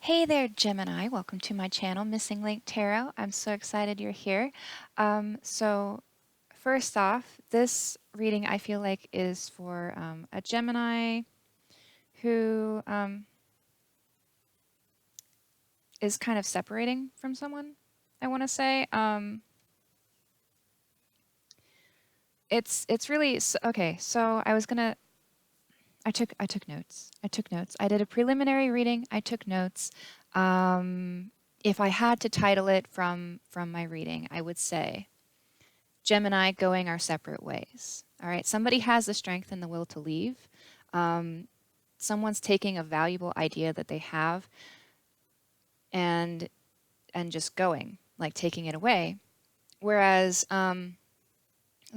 Hey there, Gemini. Welcome to my channel, Missing Link Tarot. I'm so excited you're here. So first off, this reading I feel like is for a Gemini who is kind of separating from someone, I want to say. It's really okay. So I took notes. I took notes. I did a preliminary reading. I took notes. If I had to title it from my reading, I would say Gemini going our separate ways. All right, somebody has the strength and the will to leave. Someone's taking a valuable idea that they have and just going, like taking it away. Whereas the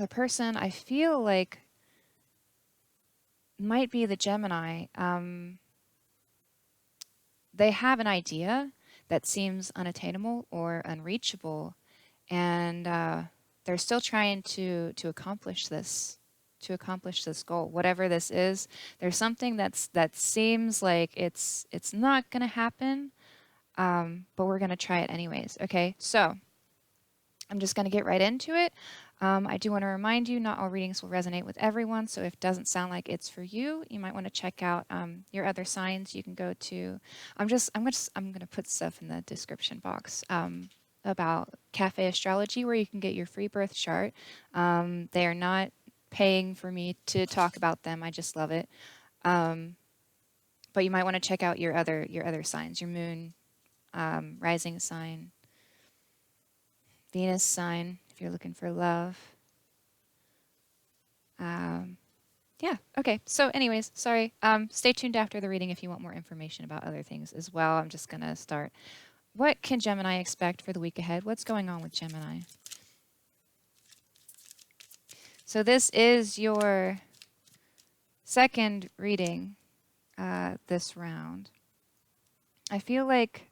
person I feel like might be the Gemini, they have an idea that seems unattainable or unreachable, and they're still trying to accomplish this, goal, whatever this is. There's something that seems like it's not going to happen, but we're going to try it anyways. Okay, so I'm just going to get right into it. I do want to remind you, not all readings will resonate with everyone, so if it doesn't sound like it's for you, you might want to check out your other signs. You can go to, I'm going to put stuff in the description box about Cafe Astrology, where you can get your free birth chart. They are not paying for me to talk about them. I just love it. But you might want to check out your other signs, your moon, rising sign, Venus sign, if you're looking for love. Yeah, okay. So anyways, sorry. Stay tuned after the reading if you want more information about other things as well. I'm just going to start. What can Gemini expect for the week ahead? What's going on with Gemini? So this is your second reading this round. I feel like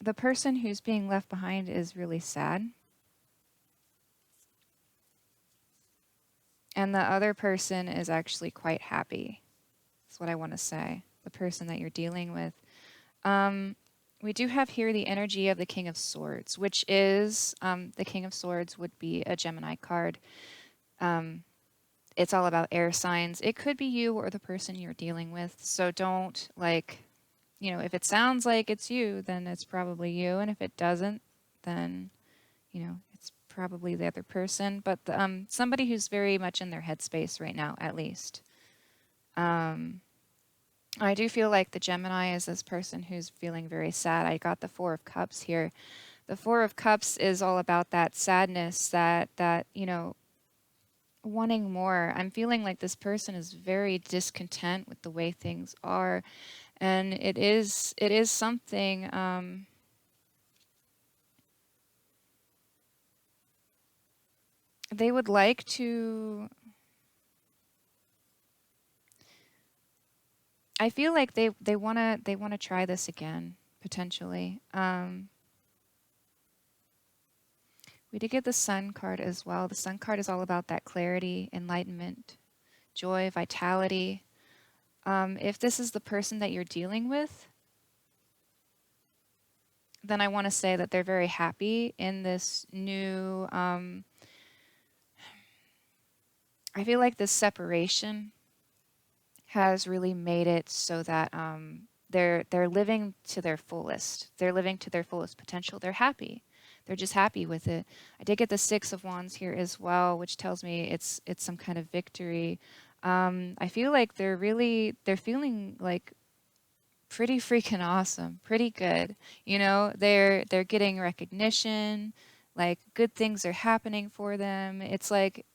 the person who's being left behind is really sad. And the other person is actually quite happy. That's what I want to say. The person that you're dealing with. We do have here the energy of the King of Swords, which is, the King of Swords would be a Gemini card. It's all about air signs. It could be you or the person you're dealing with. So don't, like, if it sounds like it's you, then it's probably you. And if it doesn't, then, it's probably the other person. But somebody who's very much in their headspace right now, at least. I do feel like the Gemini is this person who's feeling very sad. I got the Four of Cups here. The Four of Cups is all about that sadness, that wanting more. I'm feeling like this person is very discontent with the way things are, and it is something they would like to. I feel like they wanna try this again, potentially. We did get the Sun card as well. The Sun card is all about that clarity, enlightenment, joy, vitality. If this is the person that you're dealing with, then I want to say that they're very happy in this new, I feel like this separation has really made it so that they're living to their fullest. They're living to their fullest potential. They're happy. They're just happy with it. I did get the Six of Wands here as well, which tells me it's some kind of victory. I feel like they're feeling like pretty freaking awesome, pretty good. They're getting recognition, like good things are happening for them. It's like,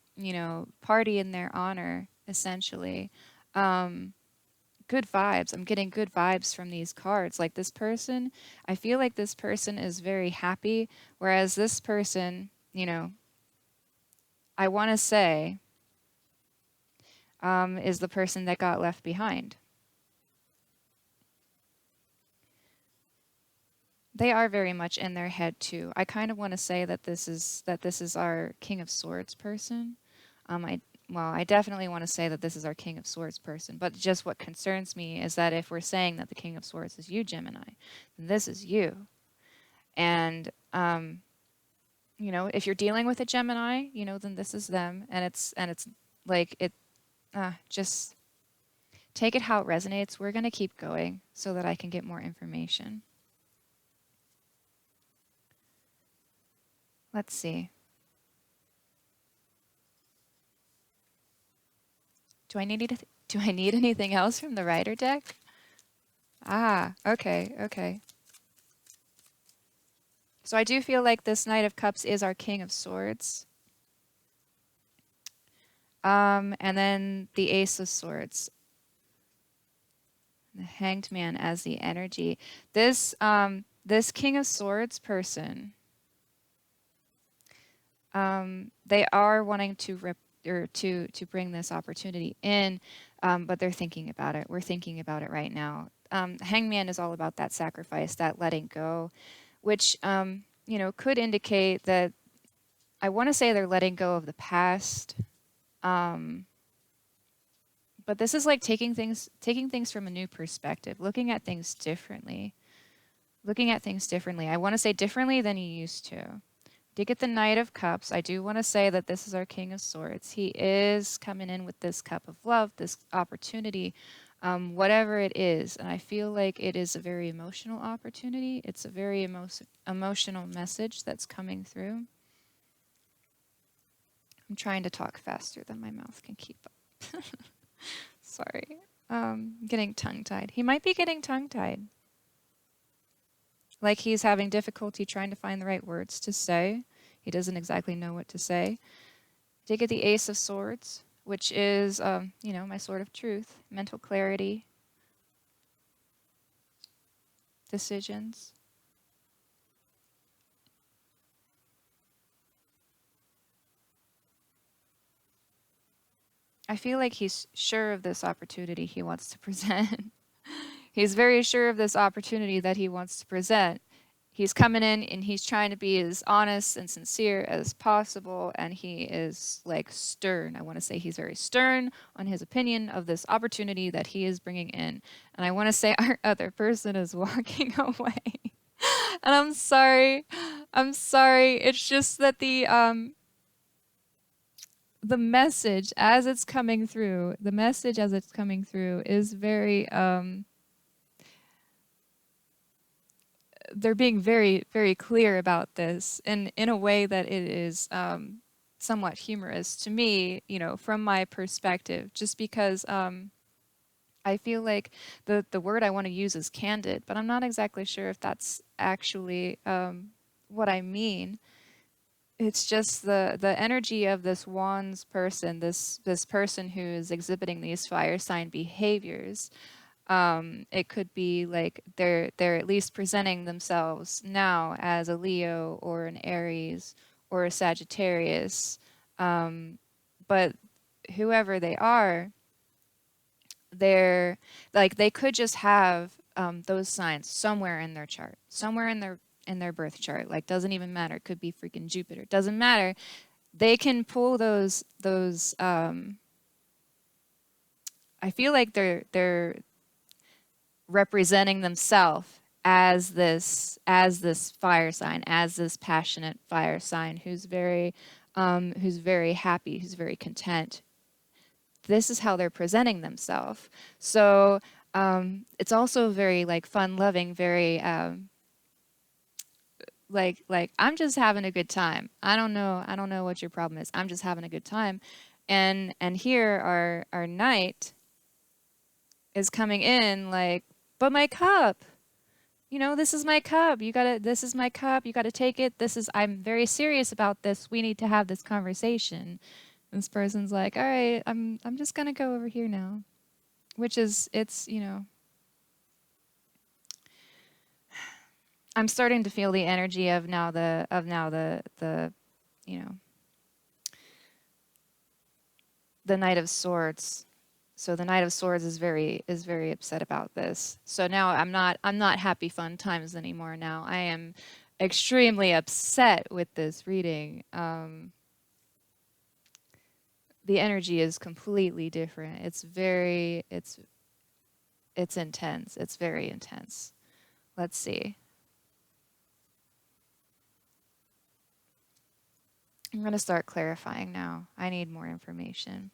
party in their honor, essentially. Good vibes. I'm getting good vibes from these cards. Like this person, I feel like this person is very happy, whereas this person, I want to say, is the person that got left behind. They are very much in their head too. I kind of want to say that this is our King of Swords person. I well, I definitely want to say that this is our King of Swords person, but just what concerns me is that if we're saying that the King of Swords is you, Gemini, then this is you. And, you know, if you're dealing with a Gemini, you know, then this is them. And it's like, just take it how it resonates. We're going to keep going so that I can get more information. Let's see. Do I need anything else from the Rider deck? Ah, okay, okay. So I do feel like this Knight of Cups is our King of Swords. And then the Ace of Swords. The Hanged Man as the energy. This this King of Swords person, they are wanting to to bring this opportunity in, but they're thinking about it. We're thinking about it right now. Hangman is all about that sacrifice, that letting go, which you know, could indicate that I want to say they're letting go of the past. But this is like taking things from a new perspective, looking at things differently. I want to say differently than you used to. To get the Knight of Cups, I do want to say that this is our King of Swords. He is coming in with this cup of love, this opportunity, whatever it is. And I feel like it is a very emotional opportunity. It's a very emotional message that's coming through. I'm trying to talk faster than my mouth can keep up. Sorry. Getting tongue-tied. He might be getting tongue-tied. Like he's having difficulty trying to find the right words to say. He doesn't exactly know what to say. Did get the Ace of Swords, which is, you know, my sword of truth, mental clarity, decisions. I feel like he's sure of this opportunity he wants to present. He's very sure of this opportunity that he wants to present. He's coming in and he's trying to be as honest and sincere as possible, and he is like stern. I want to say he's very stern on his opinion of this opportunity that he is bringing in. And I want to say our other person is walking away. And I'm sorry. I'm sorry. It's just that the message as it's coming through, is very they're being very, very clear about this, and in a way that it is somewhat humorous to me, you know, from my perspective, just because I feel like the word I want to use is candid, but I'm not exactly sure if that's actually what I mean. It's just the energy of this Wands person, this person who is exhibiting these fire sign behaviors. It could be like they're at least presenting themselves now as a Leo or an Aries or a Sagittarius. But whoever they are, they're like they could just have those signs somewhere in their chart, somewhere in their birth chart. Like doesn't even matter. It could be freaking Jupiter. Doesn't matter. They can pull those. I feel like they're representing themselves as this fire sign, as this passionate fire sign who's very happy, who's very content. This is how they're presenting themselves. So it's also very like fun loving, very like I'm just having a good time. I don't know what your problem is. I'm just having a good time. And here our knight is coming in like, but my cup, you know, this is my cup. This is my cup. You gotta take it. I'm very serious about this. We need to have this conversation. This person's like, all right, I'm just gonna go over here now. Which is, it's, you know, I'm starting to feel the energy of now the you know, the Knight of Swords. So the Knight of Swords is very upset about this. So now I'm not happy fun times anymore now. I am extremely upset with this reading. the energy is completely different. It's very, it's intense. It's very intense. Let's see. I'm going to start clarifying now. I need more information.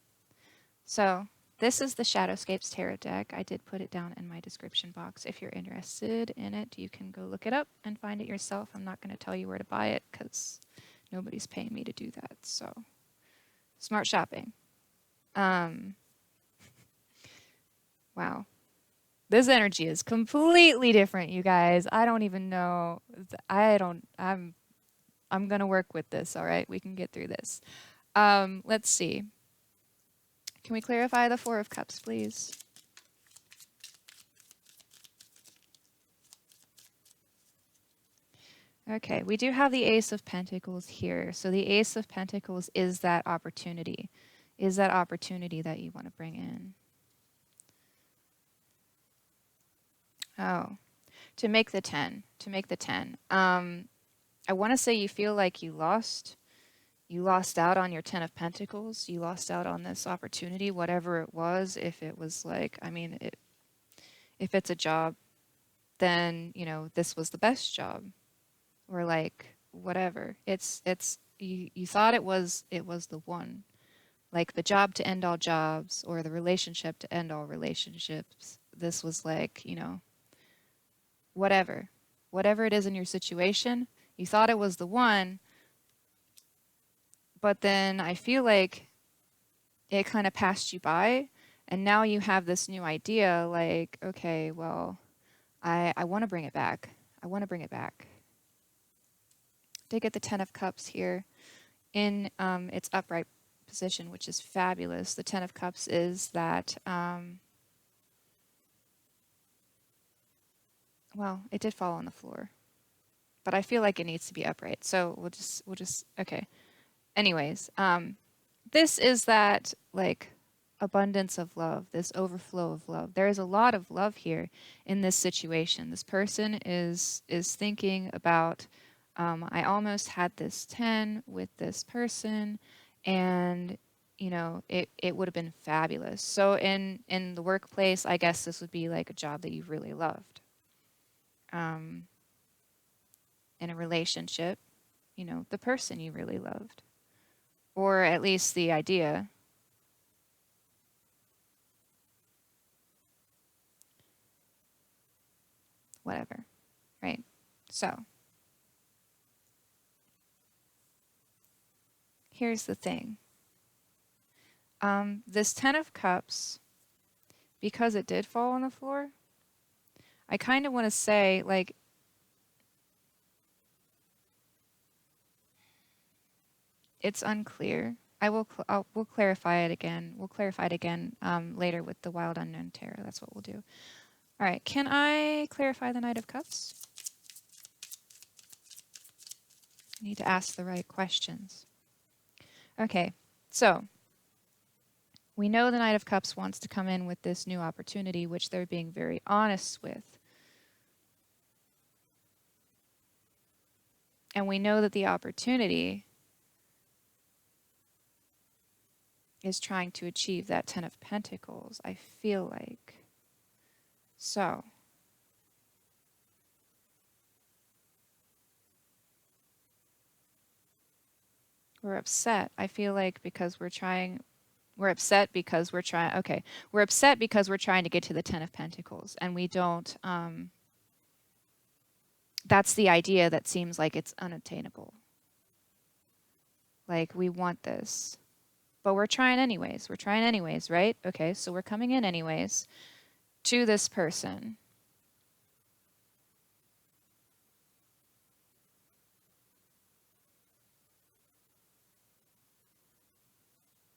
So this is the Shadowscapes Tarot deck. I did put it down in my description box. If you're interested in it, you can go look it up and find it yourself. I'm not going to tell you where to buy it because nobody's paying me to do that. So smart shopping. Wow. This energy is completely different, you guys. I don't even know. I'm going to work with this, all right? We can get through this. Let's see. Can we clarify the Four of Cups, please? Okay, we do have the Ace of Pentacles here. So the Ace of Pentacles is that opportunity. Is that opportunity that you want to bring in. Oh, to make the 10. To make the 10. I want to say you feel like you lost out on your 10 of Pentacles. You lost out on this opportunity, whatever it was. If it was like, I mean, if it's a job, then, you know, this was the best job. Or like, whatever. You thought it was the one. Like the job to end all jobs or the relationship to end all relationships. This was like, you know, whatever. Whatever it is in your situation, you thought it was the one. But then I feel like it kind of passed you by, and now you have this new idea like, okay, well, I want to bring it back. I want to bring it back. Did get the 10 of Cups here in its upright position, which is fabulous. The 10 of Cups is that, well, it did fall on the floor, but I feel like it needs to be upright. So we'll just, okay. Anyways, this is that like abundance of love, this overflow of love. There is a lot of love here in this situation. This person is thinking about, I almost had this 10 with this person, and you know, it would have been fabulous. So in the workplace, I guess this would be like a job that you really loved. In a relationship, you know, the person you really loved. Or at least the idea. Whatever, right? So, here's the thing. This 10 of Cups, because it did fall on the floor, I kind of want to say, like, it's unclear. We'll clarify it again. We'll clarify it again later with the Wild Unknown Tarot. That's what we'll do. All right, can I clarify the Knight of Cups? I need to ask the right questions. Okay, so we know the Knight of Cups wants to come in with this new opportunity, which they're being very honest with. And we know that the opportunity is trying to achieve that 10 of Pentacles, I feel like. So, we're upset. I feel like because we're upset because we're trying, okay, we're upset because we're trying to get to the 10 of Pentacles, and we don't, that's the idea that seems like it's unattainable. Like, we want this, but we're trying anyways. We're trying anyways, right? Okay, so we're coming in anyways to this person.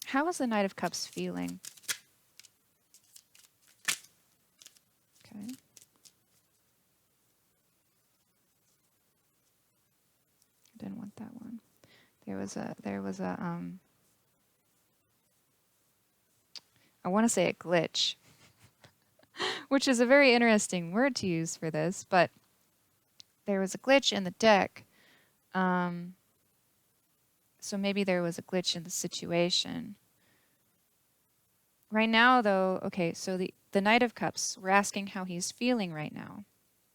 How is the Knight of Cups feeling? Okay. I didn't want that one. There was a I want to say a glitch, which is a very interesting word to use for this, but there was a glitch in the deck. So maybe there was a glitch in the situation. Right now, though, okay, so the Knight of Cups, we're asking how he's feeling right now,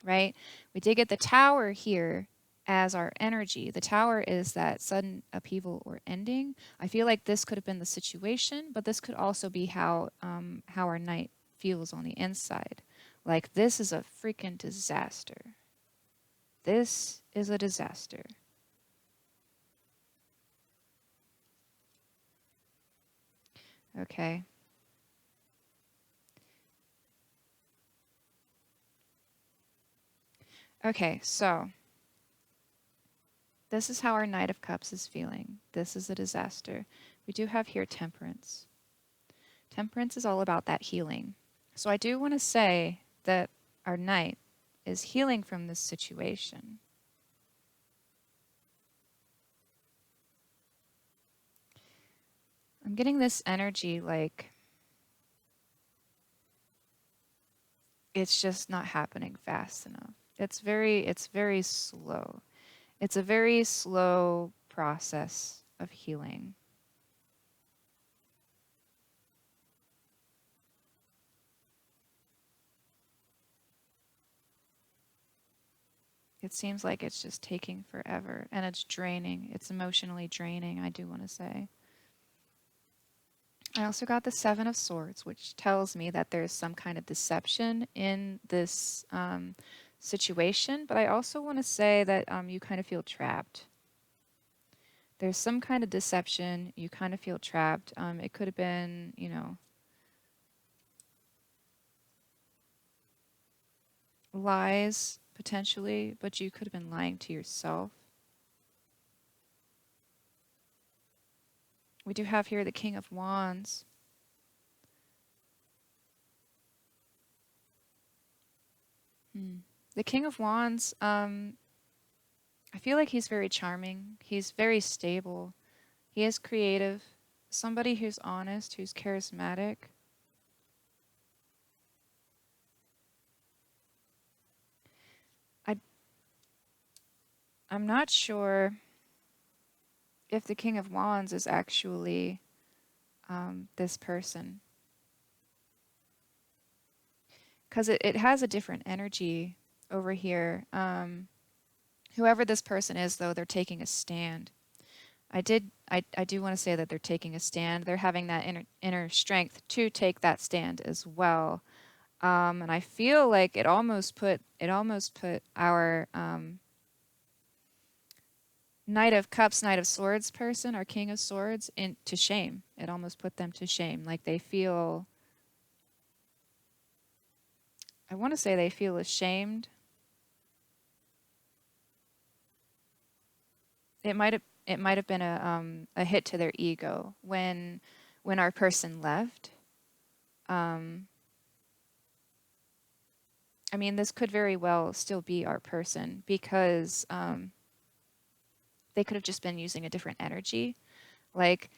right? We did get the Tower here as our energy. The Tower is that sudden upheaval or ending. I feel like this could have been the situation, but this could also be how our Knight feels on the inside. Like, this is a freaking disaster. This is a disaster. Okay. Okay, so this is how our Knight of Cups is feeling. This is a disaster. We do have here Temperance. Temperance is all about that healing. So I do want to say that our Knight is healing from this situation. I'm getting this energy like it's just not happening fast enough. It's very slow. It's a very slow process of healing. It seems like it's just taking forever and it's draining. It's emotionally draining, I do want to say. I also got the Seven of Swords, which tells me that there's some kind of deception in this situation, but I also want to say that you kind of feel trapped. There's some kind of deception. You kind of feel trapped. It could have been, lies potentially, but you could have been lying to yourself. We do have here the King of Wands. The King of Wands, I feel like he's very charming. He's very stable. He is creative. Somebody who's honest, who's charismatic. I, I'm not sure if the King of Wands is actually this person. Because it has a different energy over here. Whoever this person is, though, they're taking a stand. I do want to say that they're taking a stand. They're having that inner strength to take that stand as well. And I feel like it almost put our Knight of Cups, Knight of Swords person, our King of Swords, into shame. It almost put them to shame. Like they feel, I want to say they feel ashamed. It might have been a hit to their ego when our person left. I mean, this could very well still be our person because they could have just been using a different energy. Like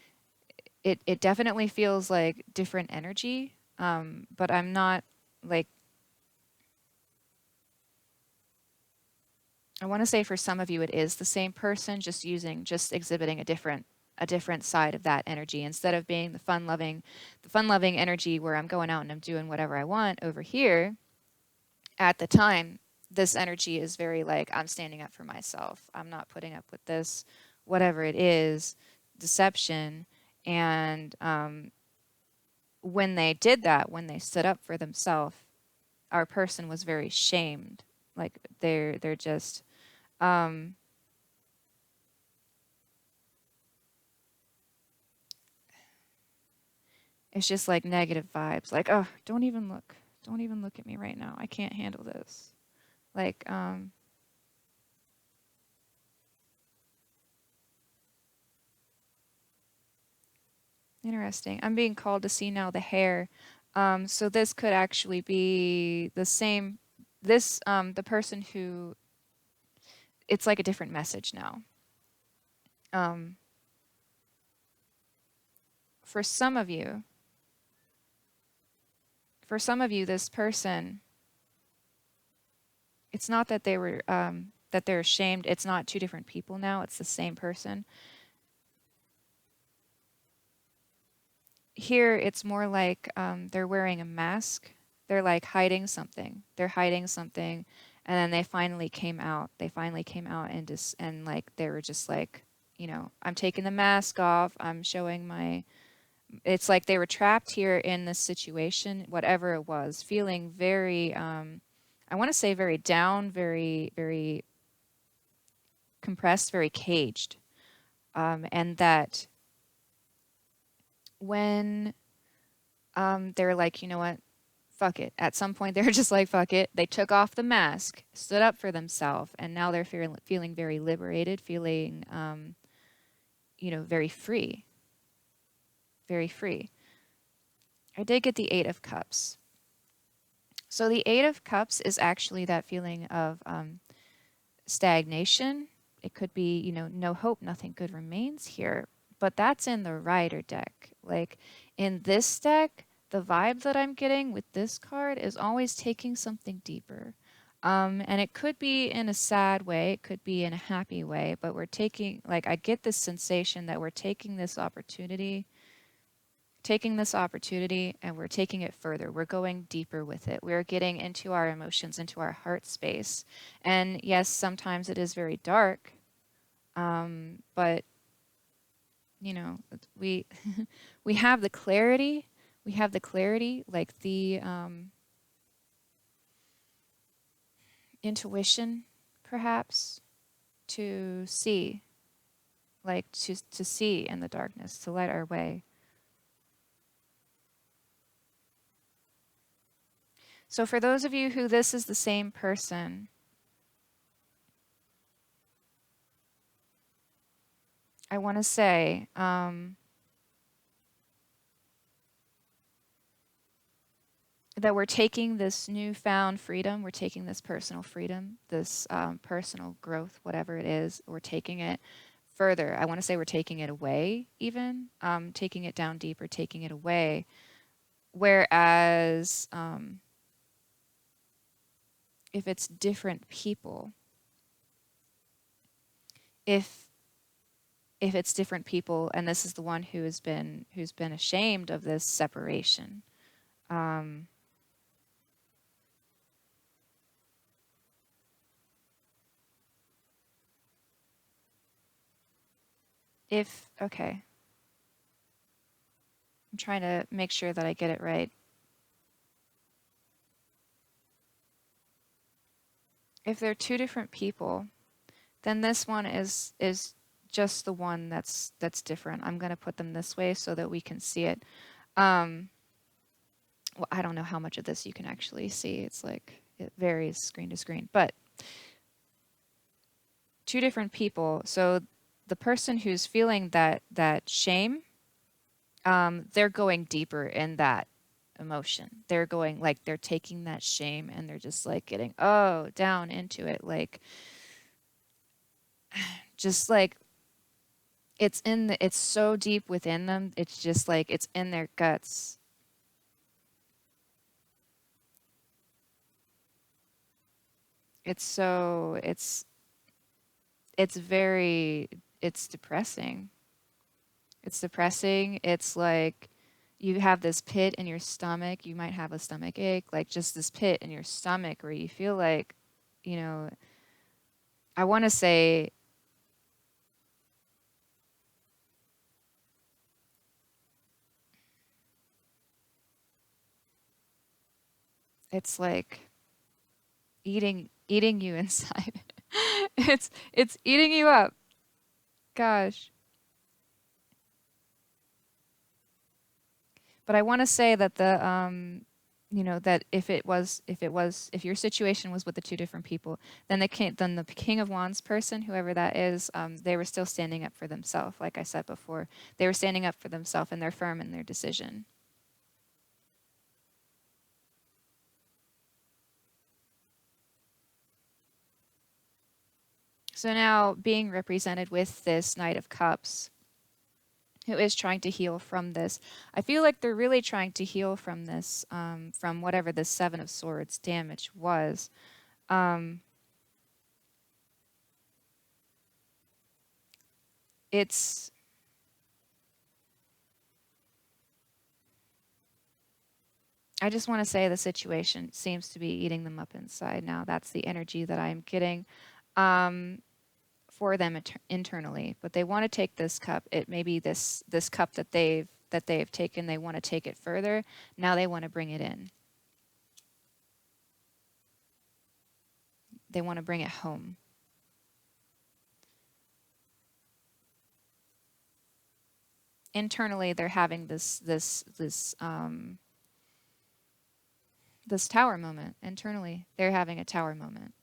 it definitely feels like different energy. But I'm not like I want to say for some of you it is the same person, just exhibiting a different side of that energy instead of being the fun loving energy where I'm going out and I'm doing whatever I want over here. At the time, this energy is very like, I'm standing up for myself. I'm not putting up with this, whatever it is, deception. And when they did that, when they stood up for themselves, our person was very shamed. Like they're just it's just like negative vibes. Like, oh, don't even look at me right now. I can't handle this. Like interesting. I'm being called to see now the hair. So this could actually be the same. The person who, it's like a different message now. Um, for some of you, this person, it's not that that they're ashamed. It's not two different people now. It's the same person. here it's more like they're wearing a mask. They're like hiding something. They're hiding something, and then they finally came out. They finally came out and just and like they were just like, I'm taking the mask off. I'm showing my. It's like they were trapped here in this situation, whatever it was, feeling very. I want to say very down, very very compressed, very caged, and that when they're like, you know what, fuck it. At some point, they're just like, fuck it. They took off the mask, stood up for themselves, and now they're feeling very liberated, feeling, very free, very free. I did get the Eight of Cups. So the Eight of Cups is actually that feeling of stagnation. It could be, no hope, nothing good remains here. But that's in the Rider deck. Like in this deck, the vibe that I'm getting with this card is always taking something deeper. And it could be in a sad way, it could be in a happy way, but we're taking, like, I get this sensation that we're taking this opportunity and we're taking it further. We're going deeper with it. We're getting into our emotions, into our heart space. And yes, sometimes it is very dark, but we we have the clarity. We have the clarity, like the intuition, perhaps, to see, like to see in the darkness, to light our way. So for those of you who this is the same person, I want to say that we're taking this newfound freedom, we're taking this personal freedom, this personal growth, whatever it is, we're taking it further. I want to say we're taking it away, even taking it down deeper, taking it away. Whereas if it's different people, if it's different people, and this is the one who's been ashamed of this separation. Okay, I'm trying to make sure that I get it right. If they're two different people, then this one is just the one that's different. I'm going to put them this way so that we can see it. Well, I don't know how much of this you can actually see. It's like it varies screen to screen, but two different people. So the person who's feeling that shame, they're going deeper in that emotion. They're going, like, they're taking that shame and they're just like getting down into it, like just like it's so deep within them. It's just like it's in their guts. It's very, it's depressing. It's depressing. It's like you have this pit in your stomach. You might have a stomach ache, like just this pit in your stomach where you feel like, you know, I want to say it's like eating you inside. It's eating you up. Gosh. But I want to say that that if your situation was with the two different people, then the King of Wands person, whoever that is, they were still standing up for themselves. Like I said before, they were standing up for themselves and they're firm in their decision. So now being represented with this Knight of Cups, who is trying to heal from this. I feel like they're really trying to heal from this, from whatever the Seven of Swords damage was. It's I just want to say the situation seems to be eating them up inside now. That's the energy that I'm getting for them internally. But they want to take this cup. It may be this cup that they've taken. They want to take it further. Now they want to bring it in. They want to bring it home. Internally, they're having this tower moment. Internally, they're having a tower moment.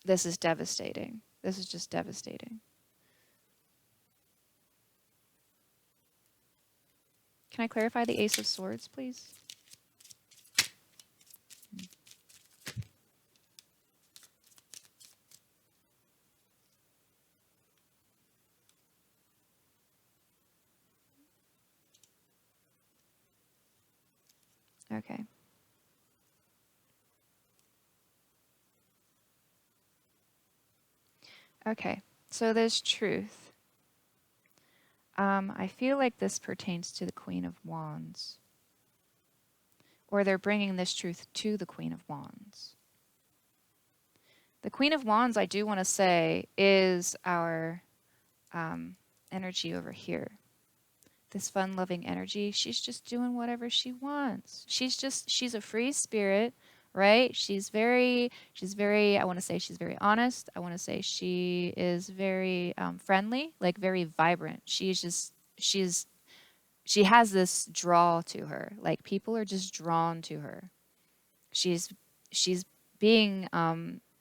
This is devastating. This is just devastating. Can I clarify the Ace of Swords, please? Okay. Okay. So there's truth. I feel like this pertains to the Queen of Wands. Or they're bringing this truth to the Queen of Wands. The Queen of Wands, I do want to say, is our energy over here. This fun-loving energy, she's just doing whatever she wants. She's a free spirit, right? She's very, I want to say she's very honest. I want to say she is very friendly, like very vibrant. She has this draw to her. Like people are just drawn to her. She's being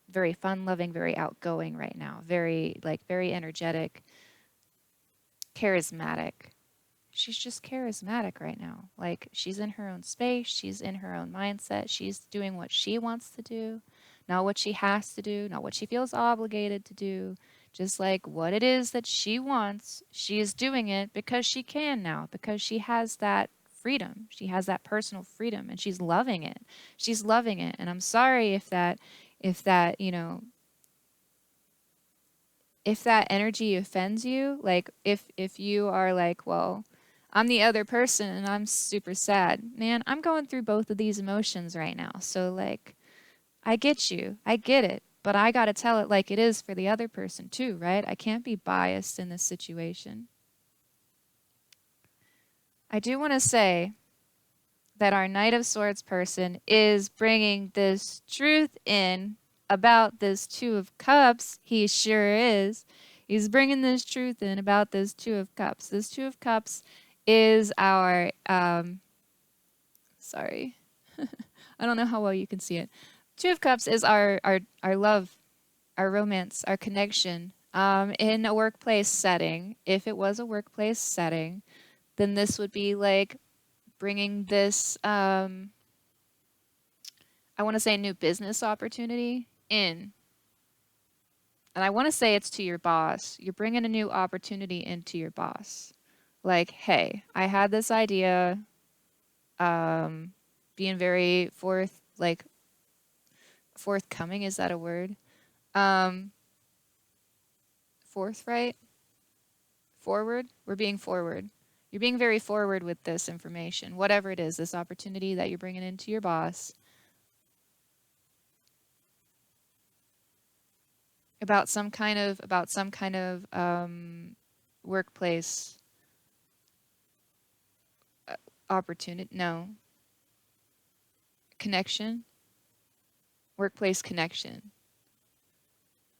very fun-loving, very outgoing right now. Very energetic, charismatic. She's just charismatic right now. Like she's in her own space, she's in her own mindset, she's doing what she wants to do, not what she has to do, not what she feels obligated to do. Just like what it is that she wants, she is doing it because she can now, because she has that freedom. She has that personal freedom and she's loving it. She's loving it. And I'm sorry if that, if that energy offends you, like if you are like, well, I'm the other person and I'm super sad. Man, I'm going through both of these emotions right now. So like I get you. I get it. But I got to tell it like it is for the other person too, right? I can't be biased in this situation. I do want to say that our Knight of Swords person is bringing this truth in about this Two of Cups. He sure is. He's bringing this truth in about this Two of Cups. This Two of Cups is our, sorry, I don't know how well you can see it. Two of Cups is our love, our romance, our connection in a workplace setting. If it was a workplace setting, then this would be like bringing this, I want to say new business opportunity in. And I want to say it's to your boss. You're bringing a new opportunity into your boss. Like, hey, I had this idea, being very forthcoming, is that a word? Forthright? Forward? We're being forward. You're being very forward with this information, whatever it is, this opportunity that you're bringing into your boss. About some kind of workplace opportunity. No. Connection. Workplace connection.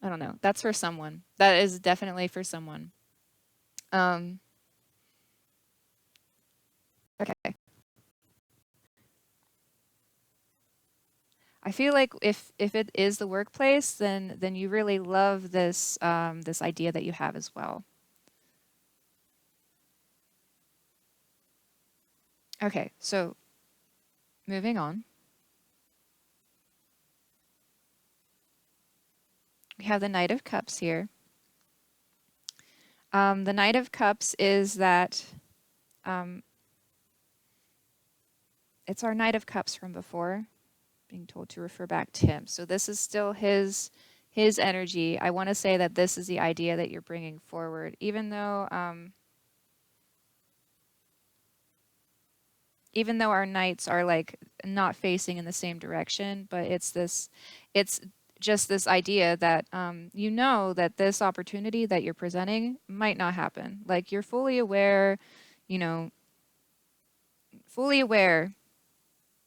I don't know. That's for someone. That is definitely for someone. Okay. I feel like if it is the workplace, then you really love this this idea that you have as well. Okay, so moving on. We have the Knight of Cups here. The Knight of Cups is that it's our Knight of Cups from before, being told to refer back to him. So this is still his energy. I want to say that this is the idea that you're bringing forward, even though even though our knights are like not facing in the same direction, but it's just this idea that you know that this opportunity that you're presenting might not happen. Like you're fully aware, you know, fully aware,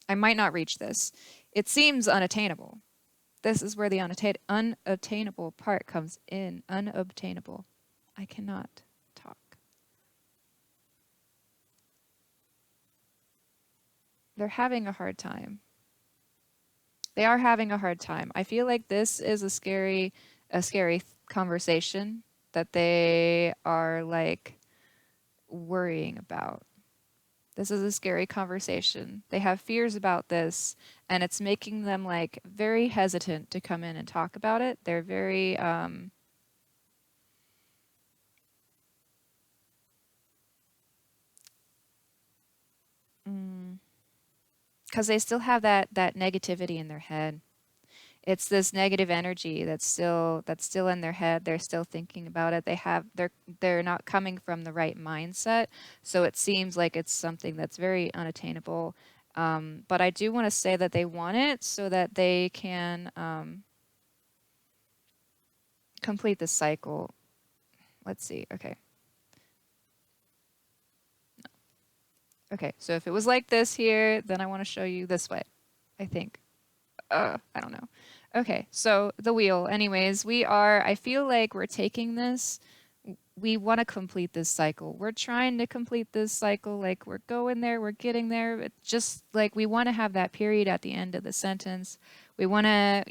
I might not reach this. It seems unattainable. This is where the unobtainable part comes in. Unobtainable. I cannot talk. They're having a hard time. They are having a hard time. I feel like this is a scary conversation that they are like worrying about. This is a scary conversation. They have fears about this, and it's making them like very hesitant to come in and talk about it. They're very because they still have that negativity in their head. It's this negative energy that's still in their head. They're still thinking about it. They're not coming from the right mindset, so it seems like it's something that's very unattainable. But I do want to say that they want it so that they can complete the cycle. Let's see. Okay. Okay. So if it was like this here, then I want to show you this way, I think. I don't know. Okay, so the wheel. Anyways, I feel like we're taking this. We want to complete this cycle. We're trying to complete this cycle. Like we're going there, we're getting there. It's just like we want to have that period at the end of the sentence. We want to,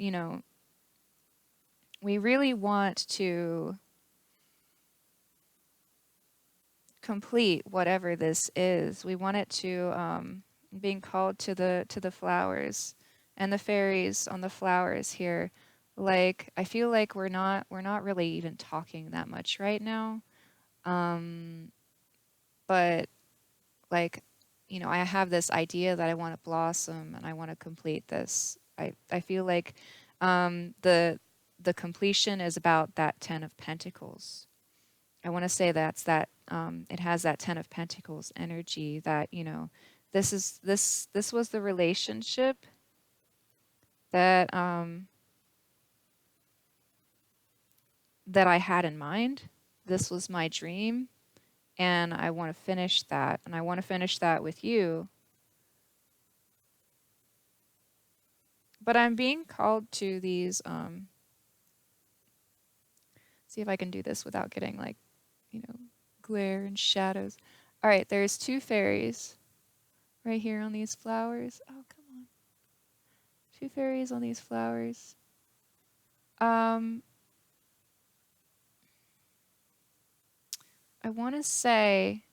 we really want to complete whatever this is. We want it to being called to the flowers and the fairies on the flowers here. Like I feel like we're not really even talking that much right now. Um, but like I have this idea that I want to blossom and I want to complete this. I feel like the completion is about that 10 of Pentacles. I want to say that it has that 10 of Pentacles energy that, this was the relationship that that I had in mind. This was my dream and I want to finish that, and I want to finish that with you. But I'm being called to these see if I can do this without getting like, you know, glare and shadows. All right, there's two fairies right here on these flowers. Oh, come on. Two fairies on these flowers. I want to say,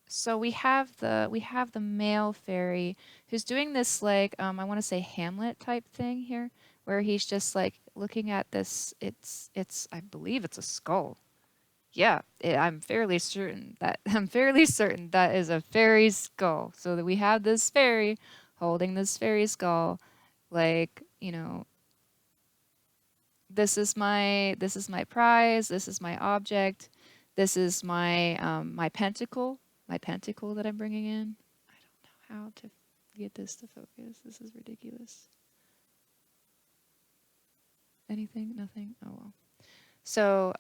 so we have the male fairy who's doing this like I want to say Hamlet type thing here, where he's just like looking at this. It's I believe it's a skull. Yeah, I'm fairly certain that is a fairy's skull. So that we have this fairy holding this fairy skull, like this is my prize, this is my object, this is my pentacle that I'm bringing in. I don't know how to get this to focus. This is ridiculous. Anything? Nothing? Oh well. So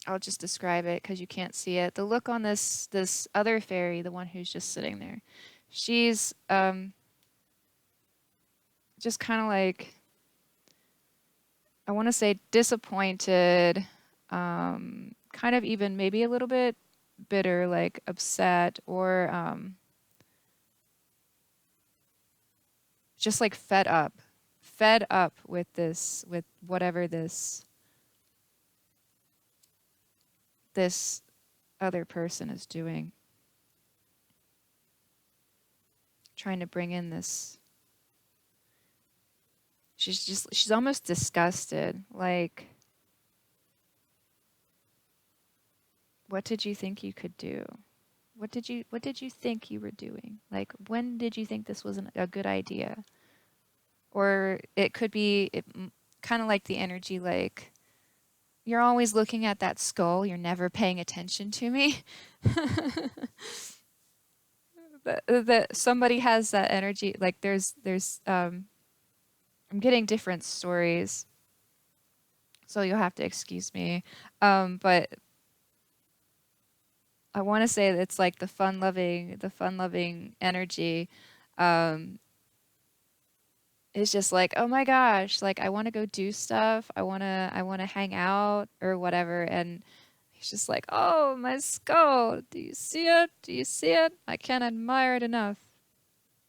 I'll just describe it because you can't see it. The look on this other fairy, the one who's just sitting there, she's just kind of like, I want to say disappointed, kind of even maybe a little bit bitter, like upset, or just like fed up with this, with whatever this other person is doing, trying to bring in this. She's almost disgusted, like, what did you think you could do? What did you think you were doing? Like, when did you think this was a good idea? Or it could be kind of like the energy, like, you're always looking at that skull, you're never paying attention to me. that somebody has that energy. Like there's I'm getting different stories, so you'll have to excuse me. But I want to say that it's like the fun loving energy. Um, is just like, oh my gosh, like I want to go do stuff. I want to hang out or whatever. And he's just like, oh, my skull. Do you see it? Do you see it? I can't admire it enough.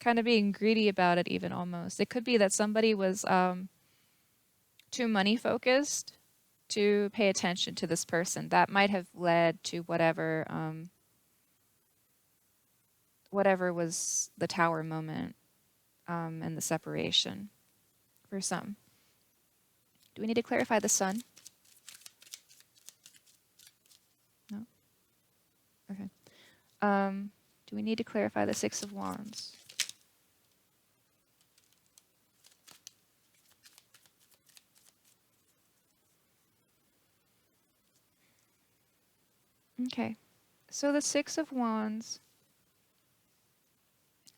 Kind of being greedy about it, even almost. It could be that somebody was too money focused to pay attention to this person. That might have led to whatever was the tower moment and the separation for some. Do we need to clarify the sun? No? Okay. Do we need to clarify the Six of Wands? Okay. So the Six of Wands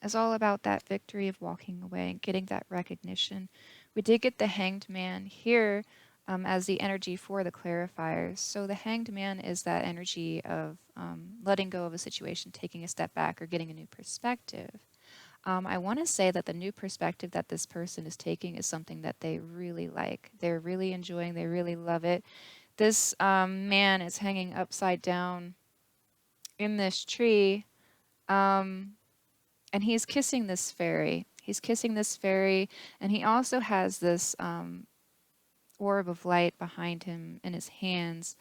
is all about that victory of walking away and getting that recognition. We did get the Hanged Man here as the energy for the clarifiers. So the Hanged Man is that energy of letting go of a situation, taking a step back, or getting a new perspective. I want to say that the new perspective that this person is taking is something that they really like. They're really enjoying, they really love it. This man is hanging upside down in this tree, and he's kissing this fairy. He's kissing this fairy, and he also has this orb of light behind him in his hands.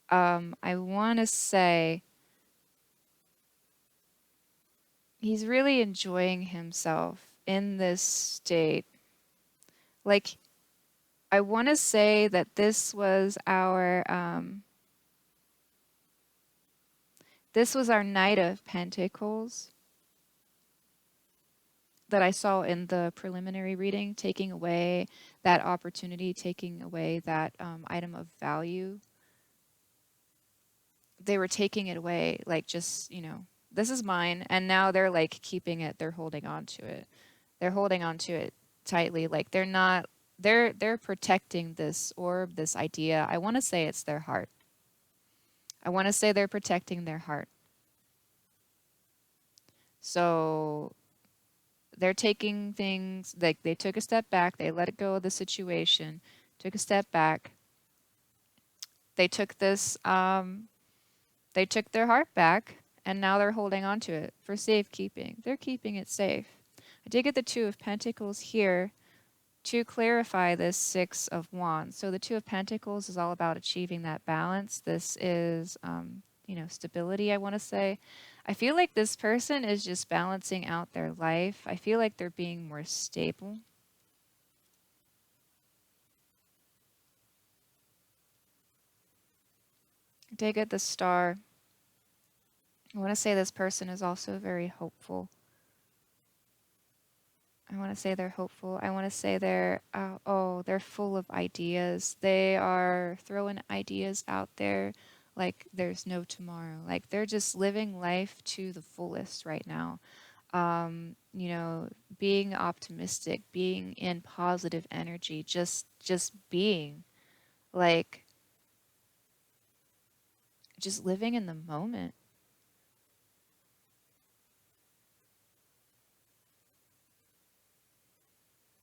I want to say he's really enjoying himself in this state. Like, I want to say that this was our Knight of Pentacles that I saw in the preliminary reading, taking away that opportunity, taking away that item of value. They were taking it away, like, just, this is mine, and now they're like keeping it. They're holding on to it. They're holding on to it tightly. Like they're not. They're protecting this orb, this idea. I want to say it's their heart. I want to say they're protecting their heart. So they're taking things, like they took a step back, they let it go of the situation, took a step back. They took they took their heart back, and now they're holding on to it for safekeeping. They're keeping it safe. I did get the Two of Pentacles here to clarify this Six of Wands. So the Two of Pentacles is all about achieving that balance. This is, stability, I want to say. I feel like this person is just balancing out their life. I feel like they're being more stable. I did get the Star. I want to say this person is also very hopeful. I want to say they're hopeful. I want to say they're full of ideas. They are throwing ideas out there like there's no tomorrow. Like they're just living life to the fullest right now. Being optimistic, being in positive energy, just being, like, just living in the moment.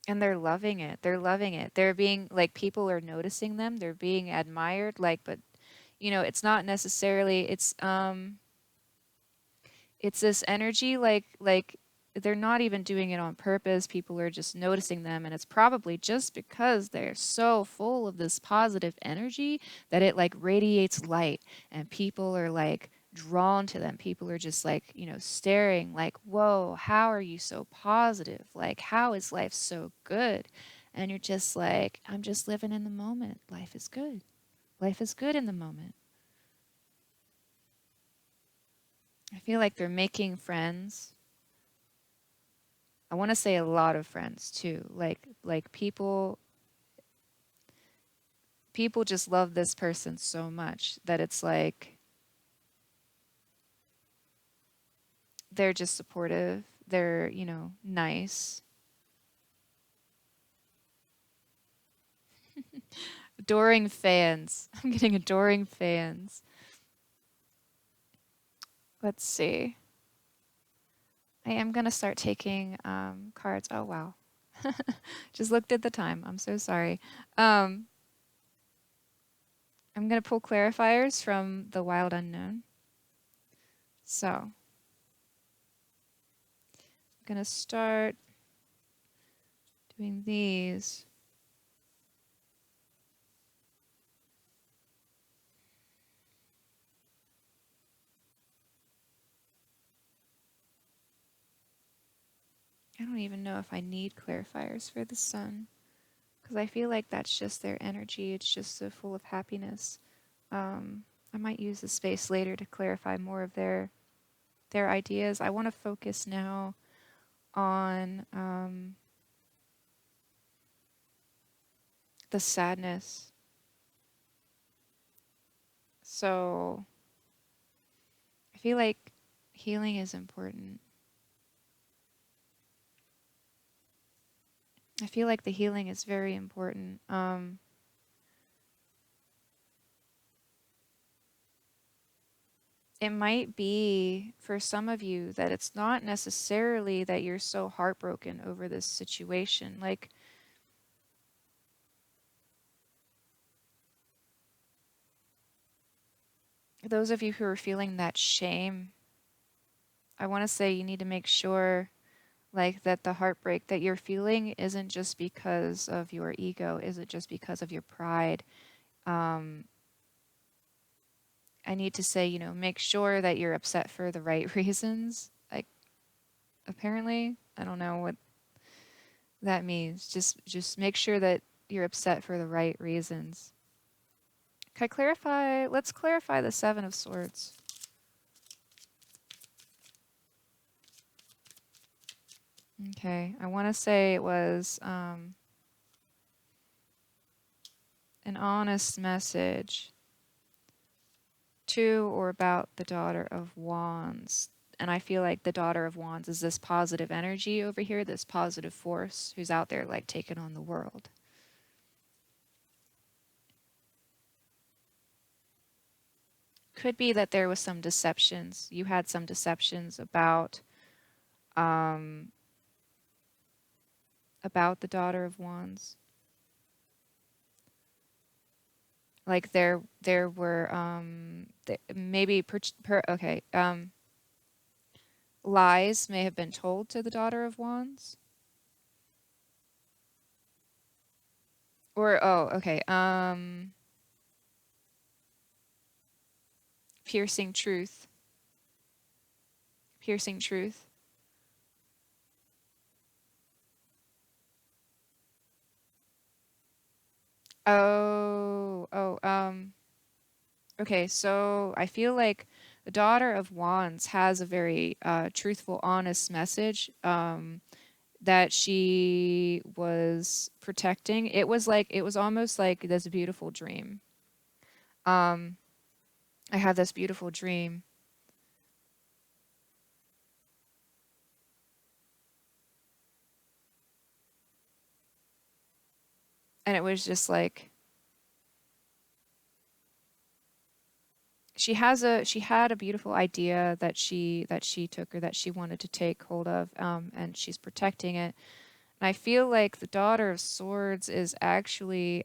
And they're loving it. They're loving it. They're being, like, people are noticing them. They're being admired. Like, but it's not necessarily, it's this energy, like they're not even doing it on purpose. People are just noticing them, and it's probably just because they're so full of this positive energy that it like radiates light, and people are like drawn to them. People are just like, staring like, whoa, how are you so positive? Like, how is life so good? And you're just like, I'm just living in the moment. Life is good. Life is good in the moment. I feel like they're making friends. I want to say a lot of friends too. Like people just love this person so much that it's like they're just supportive. They're, you know, nice. Adoring fans. I'm getting adoring fans. Let's see. I am going to start taking cards. Oh, wow. Just looked at the time. I'm so sorry. Um, I'm going to pull clarifiers from the Wild Unknown. So, I'm going to start doing these. I don't even know if I need clarifiers for the Sun, because I feel like that's just their energy. It's just so full of happiness. I might use the space later to clarify more of their ideas. I want to focus now on the sadness. So I feel like healing is important. I feel like the healing is very important. It might be for some of you that it's not necessarily that you're so heartbroken over this situation. Like, those of you who are feeling that shame, I want to say you need to make sure like that the heartbreak that you're feeling isn't just because of your ego, isn't just because of your pride. Um, I need to say, you know, make sure that you're upset for the right reasons. Like, apparently, I don't know what that means. Just make sure that you're upset for the right reasons. Can I clarify? Let's clarify the Seven of Swords. Okay, I want to say it was an honest message to or about the Daughter of Wands. And I feel like the Daughter of Wands is this positive energy over here, this positive force who's out there like taking on the world. Could be that there was some deceptions. You had some deceptions um, about the Daughter of Wands. Like there were maybe okay, lies may have been told to the Daughter of Wands. Or oh, okay, piercing truth. Piercing truth. Okay, so I feel like the Daughter of Wands has a very truthful, honest message that she was protecting. It was almost like this beautiful dream. Um, I had this beautiful dream, and it was just like she had a beautiful idea that she took or that she wanted to take hold of, and she's protecting it. And I feel like the Daughter of Swords is actually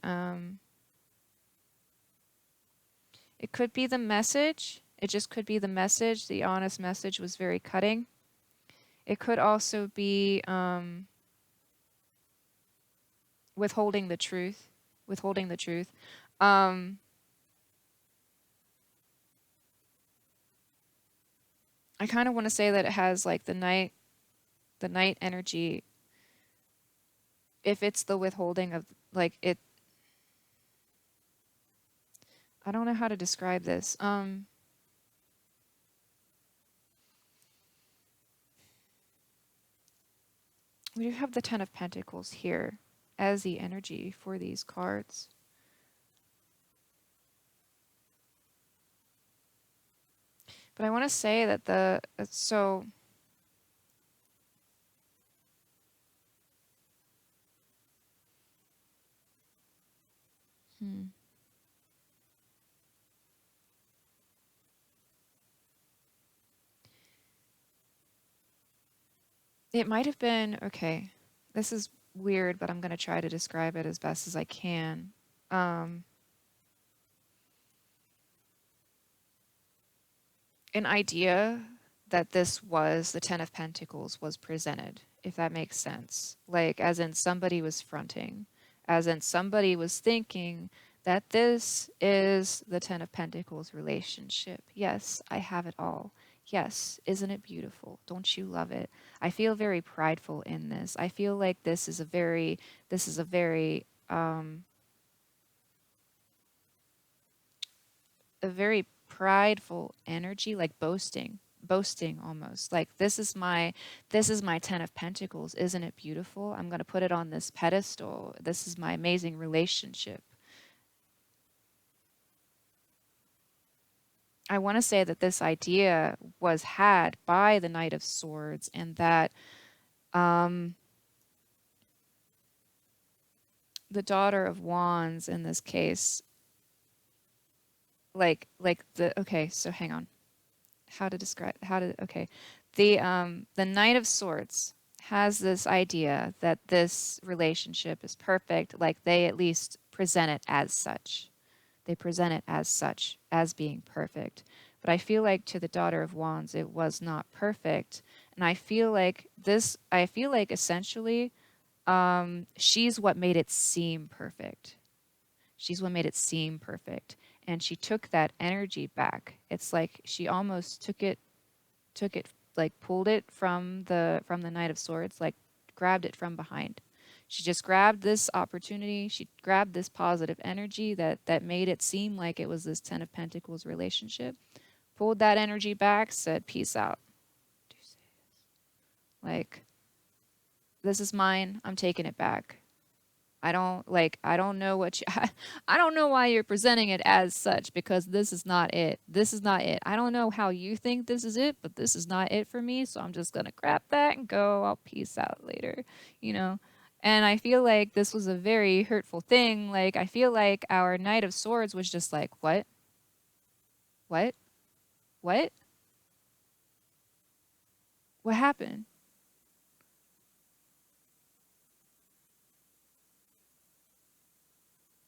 it could be the message. It just could be the message. The honest message was very cutting. It could also be withholding the truth. Withholding the truth. Um, I kind of want to say that it has like the night energy. If it's the withholding of like it, I don't know how to describe this. We do have the Ten of Pentacles here as the energy for these cards. But I want to say that so Hmm. It might have been, okay, this is weird, but I'm going to try to describe it as best as I can. Um, an idea that this was the Ten of Pentacles was presented, if that makes sense. Like, as in somebody was fronting, as in somebody was thinking that this is the Ten of Pentacles relationship. Yes, I have it all. Yes, isn't it beautiful? Don't you love it? I feel very prideful in this. I feel like this is a very, a very prideful energy, like boasting almost. Like this is my 10 of pentacles. Isn't it beautiful? I'm going to put it on this pedestal. This is my amazing relationship. I want to say that this idea was had by the Knight of Swords, and that um, the Daughter of Wands in this case, okay, so hang on. Okay, the Knight of Swords has this idea that this relationship is perfect. Like, they at least present it as such. They present it as such, as being perfect. But I feel like to the Daughter of Wands it was not perfect. And I feel like essentially she's what made it seem perfect. She's what made it seem perfect. And she took that energy back. It's like she almost took it, like pulled it from the Knight of Swords, like grabbed it from behind. She just grabbed this opportunity. She grabbed this positive energy that made it seem like it was this 10 of Pentacles relationship, pulled that energy back, said peace out. Like, this is mine, I'm taking it back. I don't know what you, I don't know why you're presenting it as such, because this is not it. This is not it. I don't know how you think this is it, but this is not it for me. So I'm just going to grab that and go. I'll peace out later, you know? And I feel like this was a very hurtful thing. Like, I feel like our Knight of Swords was just like, what? What? What? What happened?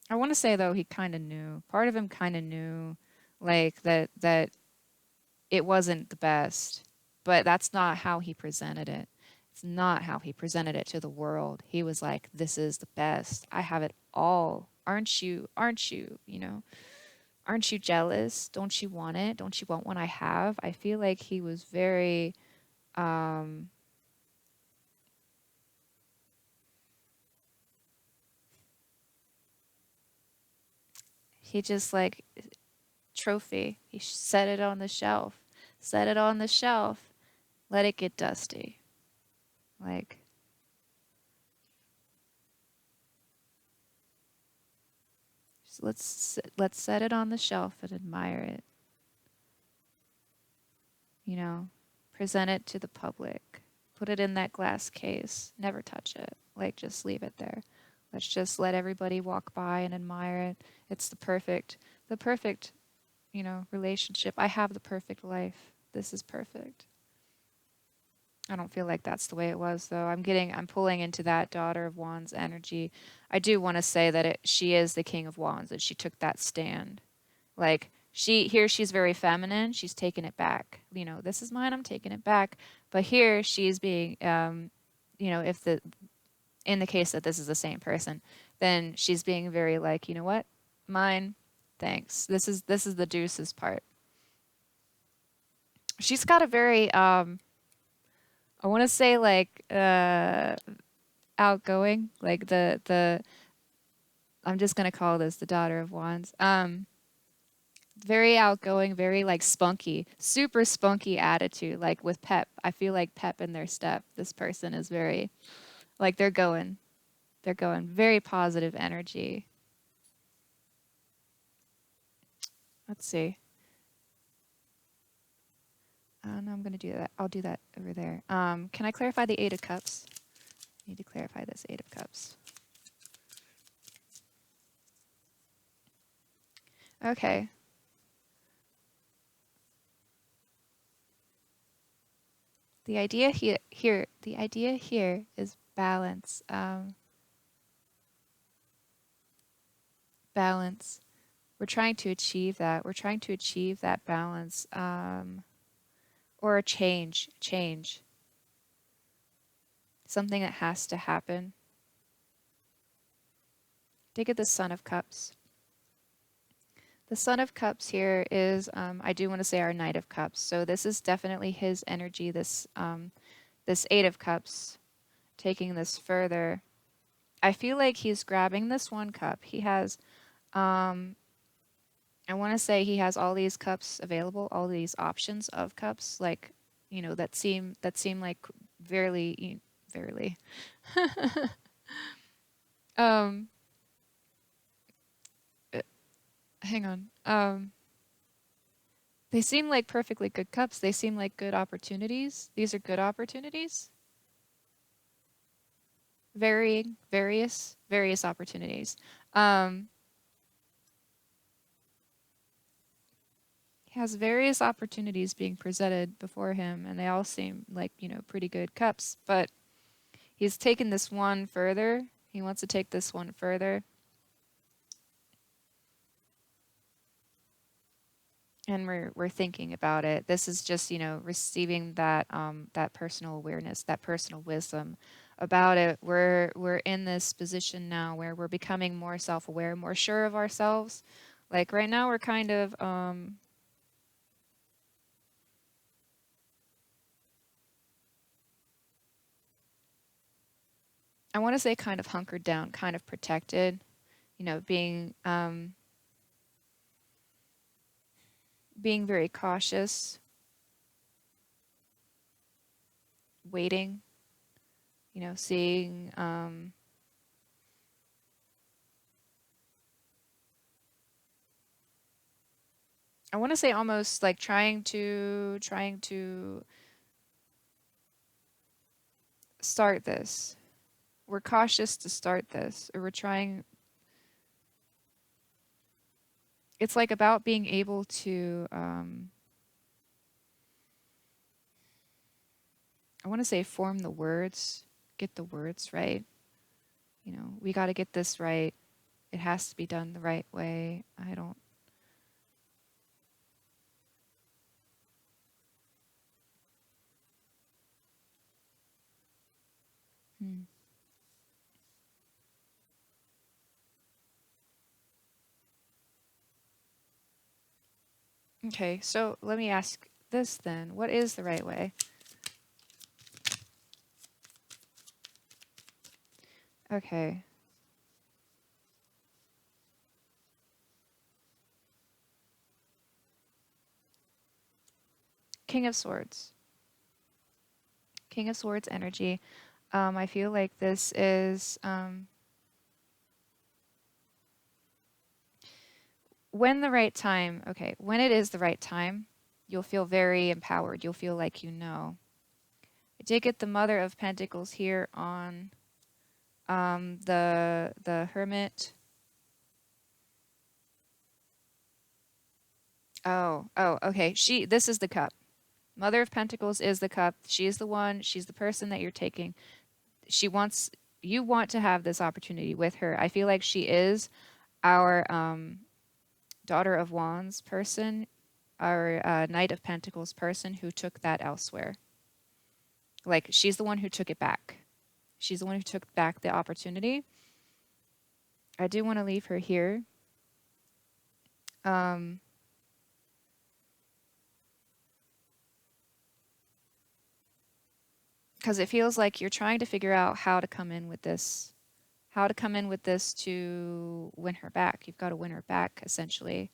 I want to say though, he kind of knew. Part of him kind of knew, like that it wasn't the best, but that's not how he presented it. It's not how he presented it to the world. He was like, this is the best. I have it all. Aren't you? Aren't you? You know, aren't you jealous? Don't you want it? Don't you want what I have? I feel like he was very, um, he just like, trophy. He set it on the shelf. Set it on the shelf. Let it get dusty. Like, let's set it on the shelf and admire it. You know, present it to the public. Put it in that glass case. Never touch it. Like, just leave it there. Let's just let everybody walk by and admire it. It's the perfect, you know, relationship. I have the perfect life. This is perfect. I don't feel like that's the way it was, though. I'm pulling into that Daughter of Wands energy. I do want to say that she is the King of Wands, that she took that stand. Like, she's very feminine. She's taking it back. You know, this is mine. I'm taking it back. But here she's being, you know, in the case that this is the same person, then she's being very like, you know what, mine. Thanks. This is the deuces part. She's got a very, I want to say like, outgoing, like I'm just gonna call this the Daughter of Wands. Very outgoing, very like spunky, super spunky attitude, like with pep. I feel like pep in their step. This person is very like they're going very positive energy. Let's see. No, I'm gonna do that. I'll do that over there. Can I clarify the Eight of Cups? I need to clarify this Eight of Cups. Okay. The idea here is balance. Balance. We're trying to achieve that. We're trying to achieve that balance, or a change. Something that has to happen. Dig at the Son of Cups. The Son of Cups here is, I do want to say, our Knight of Cups. So this is definitely his energy. This Eight of Cups, taking this further. I feel like he's grabbing this one cup. He has, I want to say, he has all these cups available, all these options of cups, like, that seem like verily. um, uh, Hang on. They seem like perfectly good cups. They seem like good opportunities. These are good opportunities. Various opportunities. He has various opportunities being presented before him, and they all seem like, pretty good cups. But he's taken this one further. He wants to take this one further. And we're thinking about it. This is just, receiving that that personal awareness, that personal wisdom about it. We're in this position now where we're becoming more self-aware, more sure of ourselves. Like right now we're kind of I want to say kind of hunkered down, kind of protected, being very cautious, waiting, seeing I want to say almost like trying to start this. We're cautious to start this, or we're trying. It's like about being able to, I want to say, form the words, get the words right. We got to get this right. It has to be done the right way. I don't. Hmm. Okay, so let me ask this then. What is the right way? Okay. King of Swords. King of Swords energy. I feel like this is when the right time, okay, when it is the right time, you'll feel very empowered. You'll feel like you know. I did get the Mother of Pentacles here on the Hermit. Oh, okay. This is the cup. Mother of Pentacles is the cup. She is the one. She's the person that you're taking. You want to have this opportunity with her. I feel like she is our Daughter of Wands person, our Knight of Pentacles person who took that elsewhere. Like, she's the one who took it back. She's the one who took back the opportunity. I do want to leave her here. Because it feels like you're trying to figure out how to come in with this, to win her back. You've got to win her back, essentially.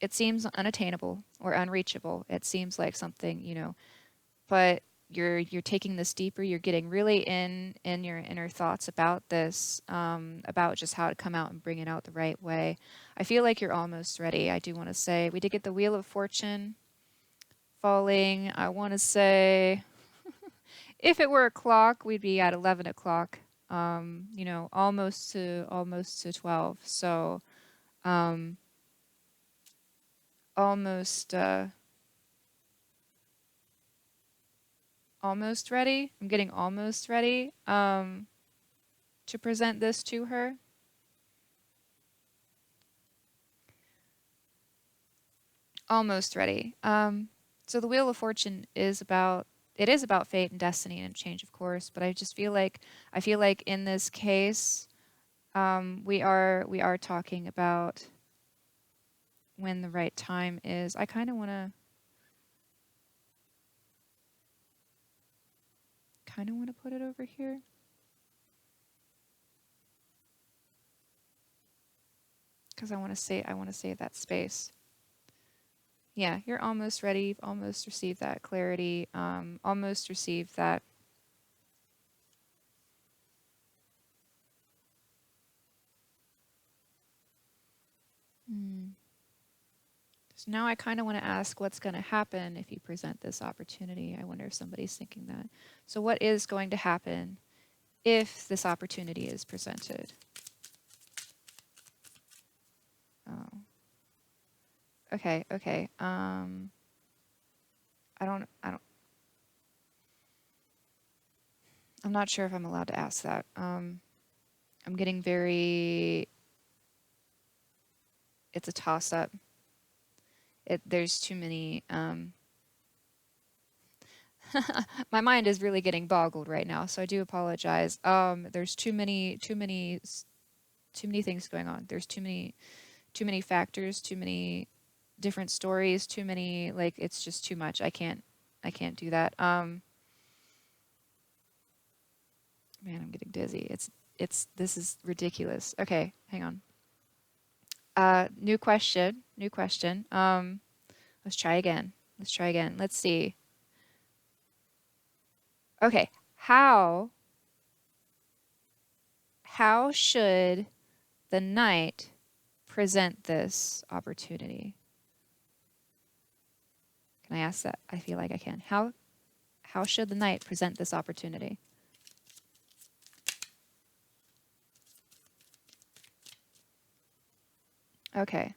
It seems unattainable or unreachable. It seems like something, but you're taking this deeper. You're getting really in your inner thoughts about this, about just how to come out and bring it out the right way. I feel like you're almost ready. I do want to say we did get the Wheel of Fortune falling. I want to say if it were a clock, we'd be at 11 o'clock. you know, almost to 12. So, um, almost almost ready. I'm getting almost ready to present this to her. Almost ready. So the Wheel of Fortune is about, it is about fate and destiny and change, of course, but I just feel like, I feel like in this case, we are talking about when the right time is. I kind of want to put it over here because I want to save that space. Yeah, you're almost ready. You've almost received that clarity. Almost received that. Hmm. So now I kind of want to ask what's going to happen if you present this opportunity. I wonder if somebody's thinking that. So what is going to happen if this opportunity is presented? Oh, okay, okay. I don't, I'm not sure if I'm allowed to ask that. I'm getting very, it's a toss up. There's too many, my mind is really getting boggled right now, so I do apologize. There's too many things going on. There's too many factors, too many different stories, too many, like, it's just too much. I can't do that. Man, I'm getting dizzy. This is ridiculous. Okay, hang on. New question. New question. Let's try again. Let's try again. Let's see. Okay, how should the knight present this opportunity? Can I ask that? I feel like I can. How should the knight present this opportunity? Okay.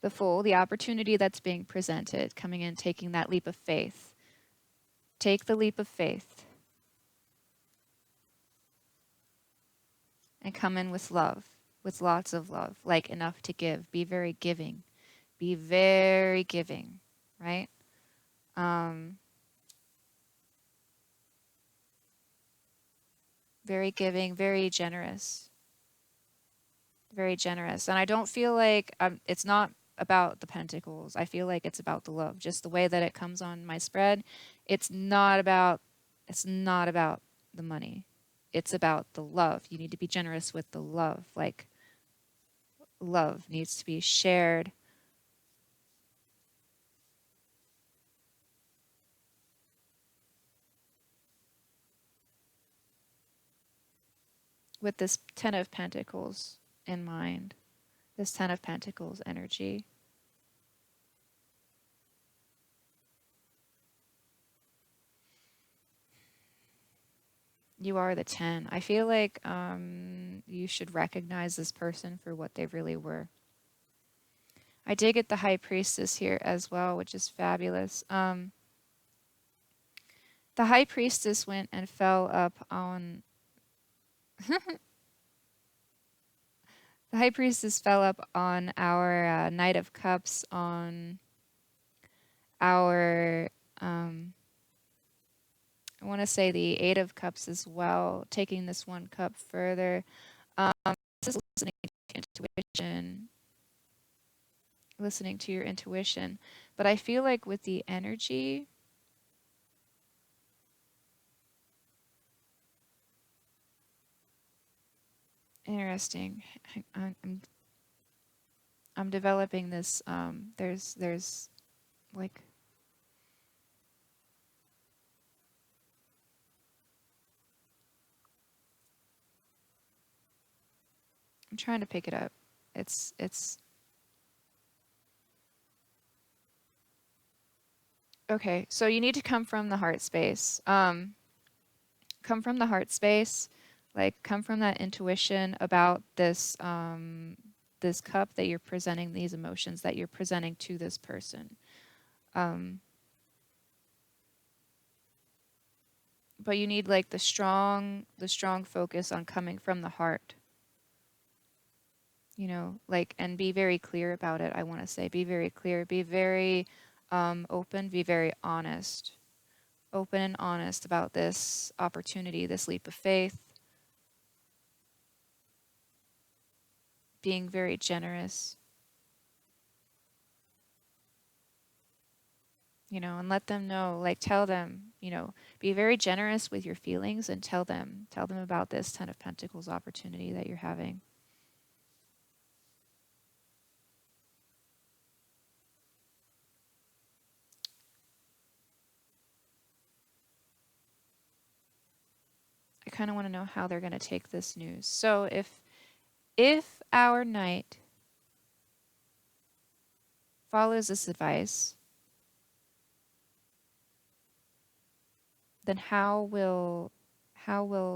The Fool, the opportunity that's being presented, coming in, taking that leap of faith. Take the leap of faith and come in with love, with lots of love, like enough to give. Be very giving. Be very giving, right? Very giving, very generous. Very generous. And I don't feel like it's not about the pentacles. I feel like it's about the love. Just the way that it comes on my spread, it's not about the money. It's about the love. You need to be generous with the love. Like love needs to be shared. With this 10 of Pentacles in mind. This 10 of Pentacles energy. You are the 10. I feel like you should recognize this person for what they really were. I did get the High Priestess here as well, which is fabulous. The High Priestess went and fell up on... The High Priestess fell up on our Knight of Cups, on our... I want to say the Eight of Cups as well, taking this one cup further. This is listening to intuition, listening to your intuition. But I feel like with the energy, interesting. I'm developing this. There's like, I'm trying to pick it up. It's okay. So you need to come from the heart space. Come from the heart space. Like, come from that intuition about this this cup that you're presenting, these emotions that you're presenting to this person. But you need like the strong focus on coming from the heart. You know, like, and be very clear about it. I want to say, be very clear, be very open, be very honest, open and honest about this opportunity, this leap of faith, being very generous, you know, and let them know, like, tell them, you know, be very generous with your feelings and tell them about this Ten of Pentacles opportunity that you're having. I kind of want to know how they're going to take this news. So if our knight follows this advice, then how will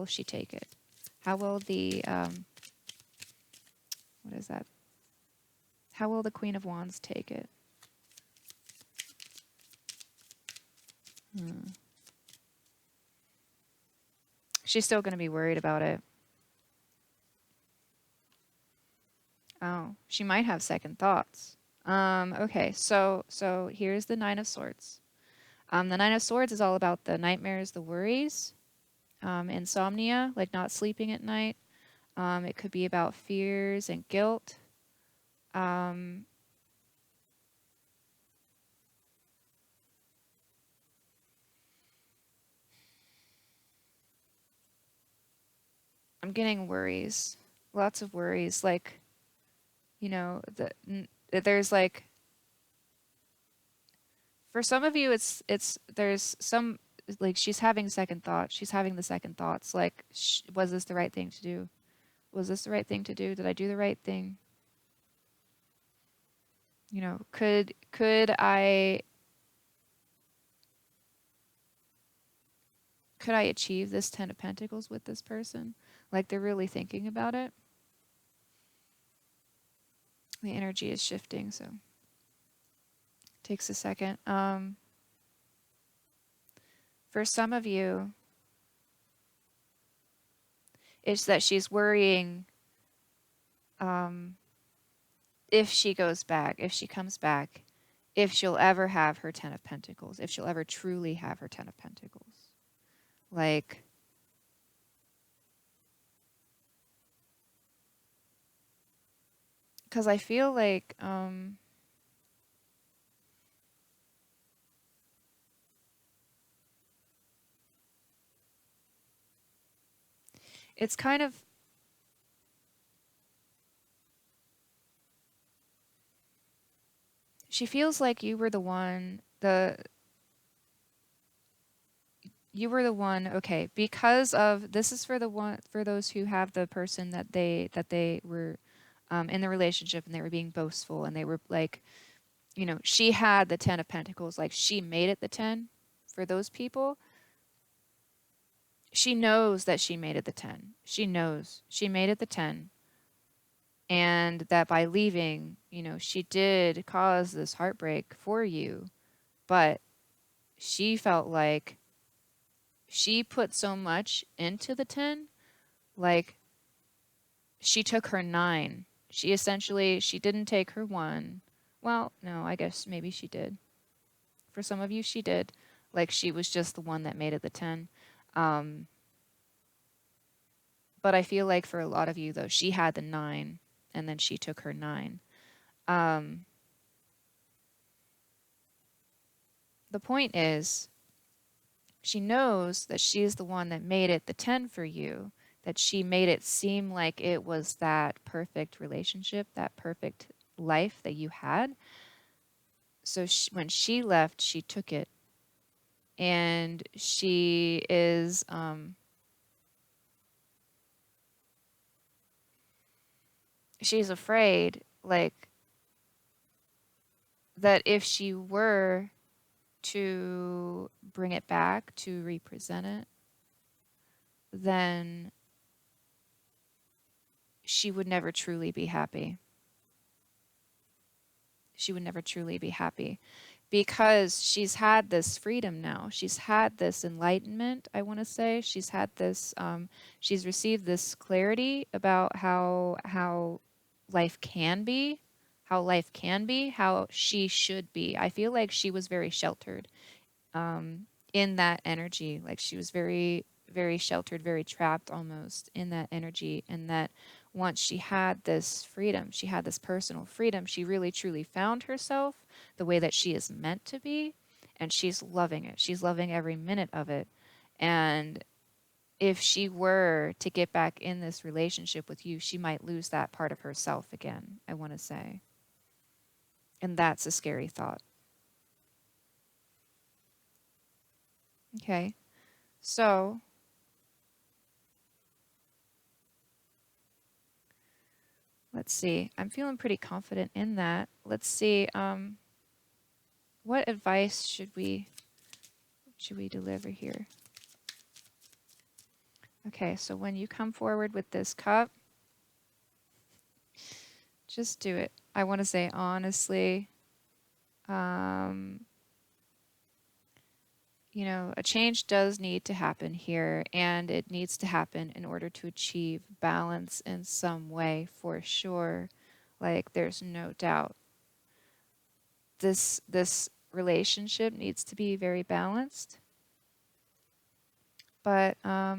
she take it? How will the what is that? How will the Queen of Wands take it? She's still going to be worried about it. Oh, she might have second thoughts. Okay, so here's the Nine of Swords. The Nine of Swords is all about the nightmares, the worries, insomnia, like not sleeping at night. It could be about fears and guilt. I'm getting worries, lots of worries. Like, you know, there's like, for some of you, there's some, like, she's having second thoughts. She's having the second thoughts. Like, was this the right thing to do? Was this the right thing to do? Did I do the right thing? You know, could I achieve this Ten of Pentacles with this person? Like, they're really thinking about it. The energy is shifting, so it takes a second. For some of you, it's that she's worrying if she goes back, if she comes back, if she'll ever have her Ten of Pentacles, if she'll ever truly have her Ten of Pentacles. Like, because I feel like it's kind of, she feels like you were the one, okay, because of, this is for the one, for those who have the person that they were in the relationship and they were being boastful and they were like, you know, she had the Ten of Pentacles, like she made it the 10. For those people, she knows that she made it the 10. She knows she made it the 10. And that by leaving, you know, she did cause this heartbreak for you, but she felt like she put so much into the 10, like she took her 9. She essentially, she didn't take her 1. Well, no, I guess maybe she did. For some of you, she did. Like, she was just the one that made it the 10. But I feel like for a lot of you, though, she had the 9, and then she took her 9. The point is, she knows that she's the one that made it the 10 for you, that she made it seem like it was that perfect relationship, that perfect life that you had. So when she left, she took it. And she is, she's afraid, like, that if she were to bring it back, to represent it, then she would never truly be happy. She would never truly be happy because she's had this freedom now. She's had this enlightenment, I want to say. She's had this, she's received this clarity about how life can be, how life can be, how she should be. I feel like she was very sheltered in that energy. Like she was very, very sheltered, very trapped almost in that energy. And that once she had this freedom, she had this personal freedom, she really truly found herself the way that she is meant to be. And she's loving it. She's loving every minute of it. And if she were to get back in this relationship with you, she might lose that part of herself again, I want to say. And that's a scary thought. Okay. So let's see. I'm feeling pretty confident in that. Let's see. What advice should we deliver here? Okay, so when you come forward with this cup, just do it. I want to say honestly, you know, a change does need to happen here, and it needs to happen in order to achieve balance in some way for sure. Like there's no doubt. This relationship needs to be very balanced. But I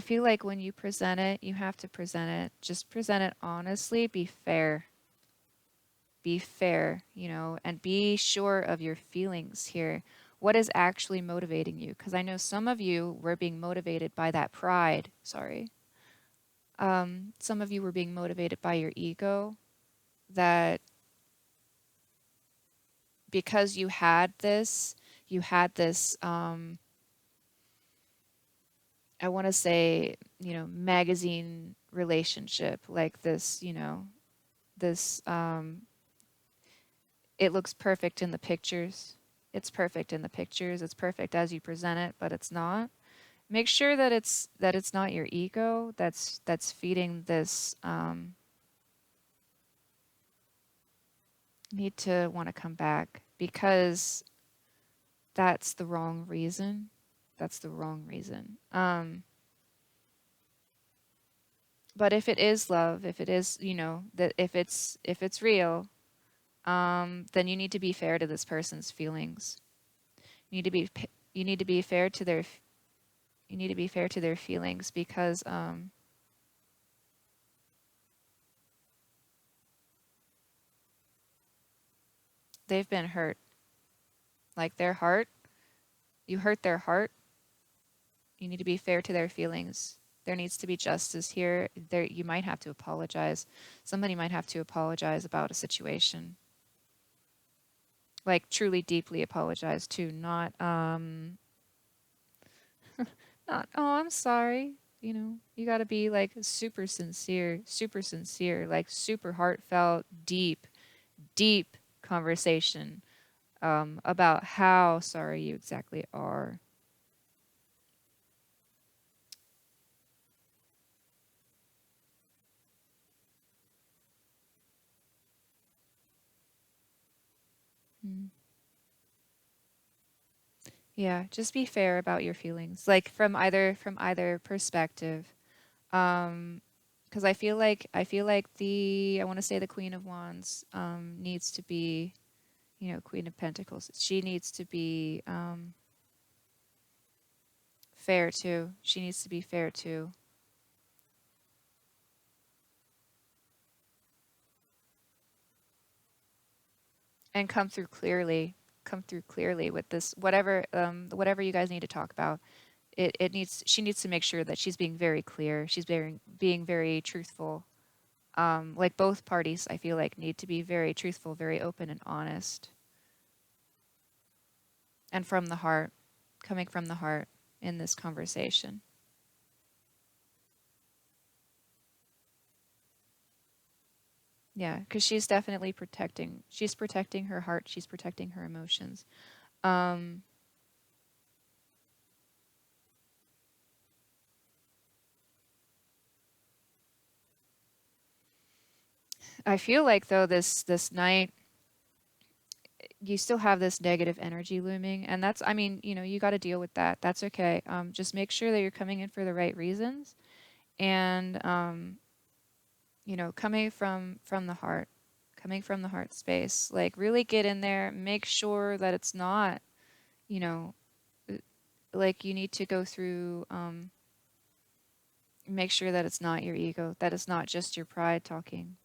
feel like when you present it, you have to present it. Just present it honestly. Be fair. Be fair, you know, and be sure of your feelings here. What is actually motivating you? Because I know some of you were being motivated by that pride. Sorry. Some of you were being motivated by your ego. That because you had this, I want to say, you know, magazine relationship, like this, you know, this, it looks perfect in the pictures. It's perfect in the pictures. It's perfect as you present it, but it's not. Make sure that it's not your ego that's feeding this need to want to come back, because that's the wrong reason. That's the wrong reason. But if it is love, if it is, you know, that if it's real, then you need to be fair to this person's feelings. You need to be you need to be fair to their you need to be fair to their feelings, because they've been hurt. Like their heart, you hurt their heart. You need to be fair to their feelings. There needs to be justice here. There, you might have to apologize. Somebody might have to apologize about a situation. Like truly deeply apologize too, not not, oh, I'm sorry. You know, you got to be like super sincere, like super heartfelt, deep, deep conversation about how sorry you exactly are. Mm. Yeah, just be fair about your feelings, like from either perspective. Because I feel like the I want to say the Queen of Wands needs to be, you know, Queen of Pentacles. She needs to be fair too. She needs to be fair too, and come through clearly. Come through clearly with this whatever you guys need to talk about. It needs she needs to make sure that she's being very clear. She's being very truthful. Like both parties, I feel like need to be very truthful, very open and honest, and from the heart, coming from the heart in this conversation. Yeah, because she's definitely protecting. She's protecting her heart. She's protecting her emotions. Um, I feel like though this night you still have this negative energy looming, and that's, I mean, you know, you got to deal with that. That's okay. Just make sure that you're coming in for the right reasons, and you know, coming from the heart, coming from the heart space. Like really get in there, make sure that it's not, you know, like you need to go through make sure that it's not your ego, that it's not just your pride talking.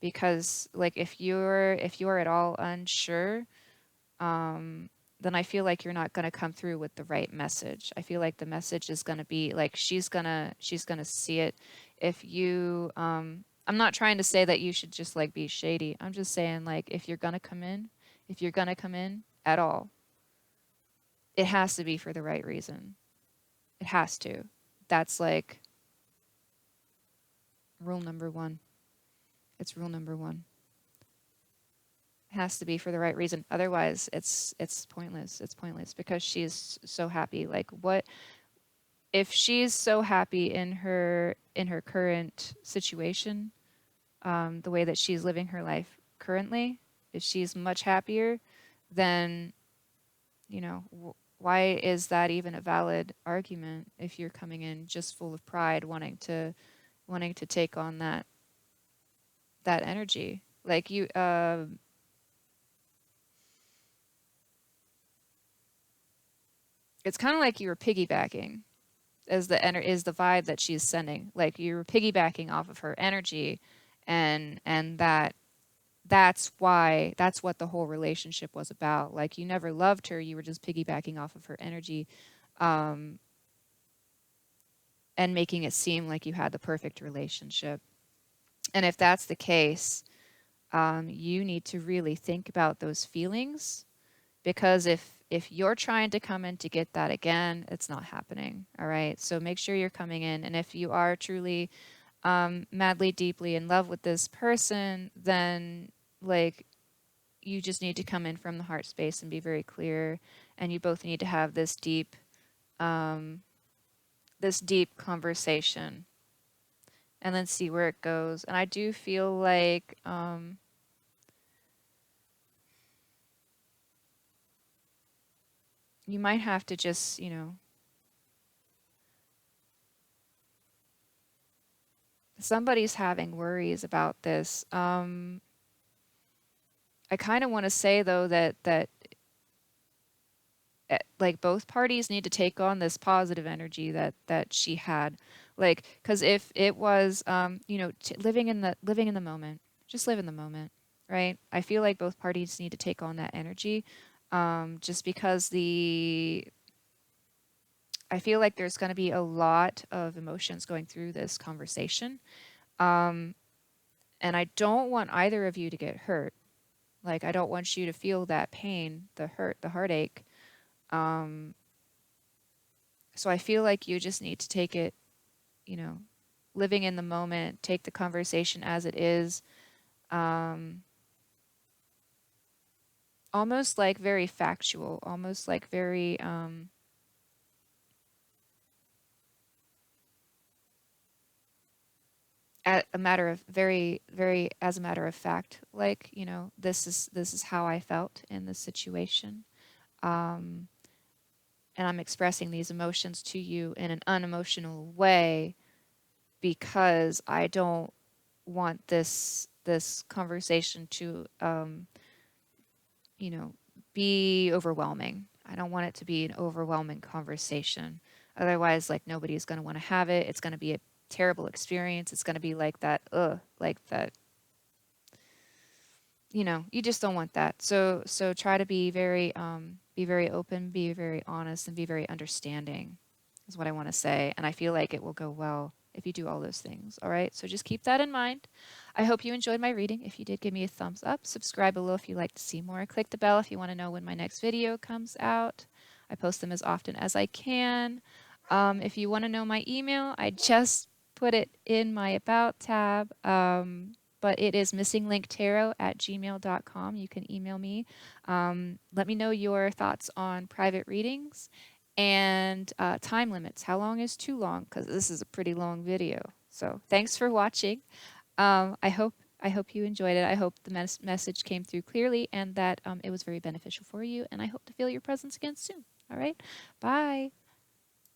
Because like if you're at all unsure, then I feel like you're not going to come through with the right message. I feel like the message is going to be like she's going to see it. If you I'm not trying to say that you should just like be shady. I'm just saying like if you're going to come in at all, it has to be for the right reason. It has to. That's like rule number 1. It's rule number 1. It has to be for the right reason. Otherwise, it's pointless. It's pointless because she's so happy. Like what if she's so happy in her current situation, the way that she's living her life currently, if she's much happier, then you know why is that even a valid argument if you're coming in just full of pride, wanting to take on that energy, like you it's kind of like you were piggybacking as is the vibe that she's sending. Like you were piggybacking off of her energy, and that's what the whole relationship was about. Like you never loved her, you were just piggybacking off of her energy, um, and making it seem like you had the perfect relationship. And if that's the case, you need to really think about those feelings, because if you're trying to come in to get that again, it's not happening. All right, so make sure you're coming in, and if you are truly madly deeply in love with this person, then like you just need to come in from the heart space and be very clear, and you both need to have um, this deep conversation and then see where it goes. And I do feel like you might have to just, you know, somebody's having worries about this. I kind of want to say though that like both parties need to take on this positive energy that she had, like because if it was you know living in the moment, just live in the moment, right? I feel like both parties need to take on that energy, just because the I feel like there's going to be a lot of emotions going through this conversation, um, and I don't want either of you to get hurt. Like I don't want you to feel that pain, the hurt, the heartache. um, So I feel like you just need to take it, you know, living in the moment, take the conversation as it is, um, almost like very factual, almost like very, a matter of very as a matter of fact, like, you know, this is how I felt in this situation. Um, and I'm expressing these emotions to you in an unemotional way because I don't want this conversation to you know, be overwhelming. I don't want it to be an overwhelming conversation. Otherwise, like nobody's going to want to have it. It's going to be a terrible experience. It's going to be like that, like that. You know, you just don't want that. So try to be very open, be very honest, and be very understanding is what I want to say. And I feel like it will go well if you do all those things. All right. So just keep that in mind. I hope you enjoyed my reading. If you did, give me a thumbs up. Subscribe below if you'd like to see more. Click the bell if you want to know when my next video comes out. I post them as often as I can. If you want to know my email, I just put it in my About tab. But it is missinglinktarot@gmail.com. You can email me. Let me know your thoughts on private readings and time limits. How long is too long? Because this is a pretty long video. So thanks for watching. I hope I hope you enjoyed it. I hope the message came through clearly and that it was very beneficial for you. And I hope to feel your presence again soon. All right. Bye.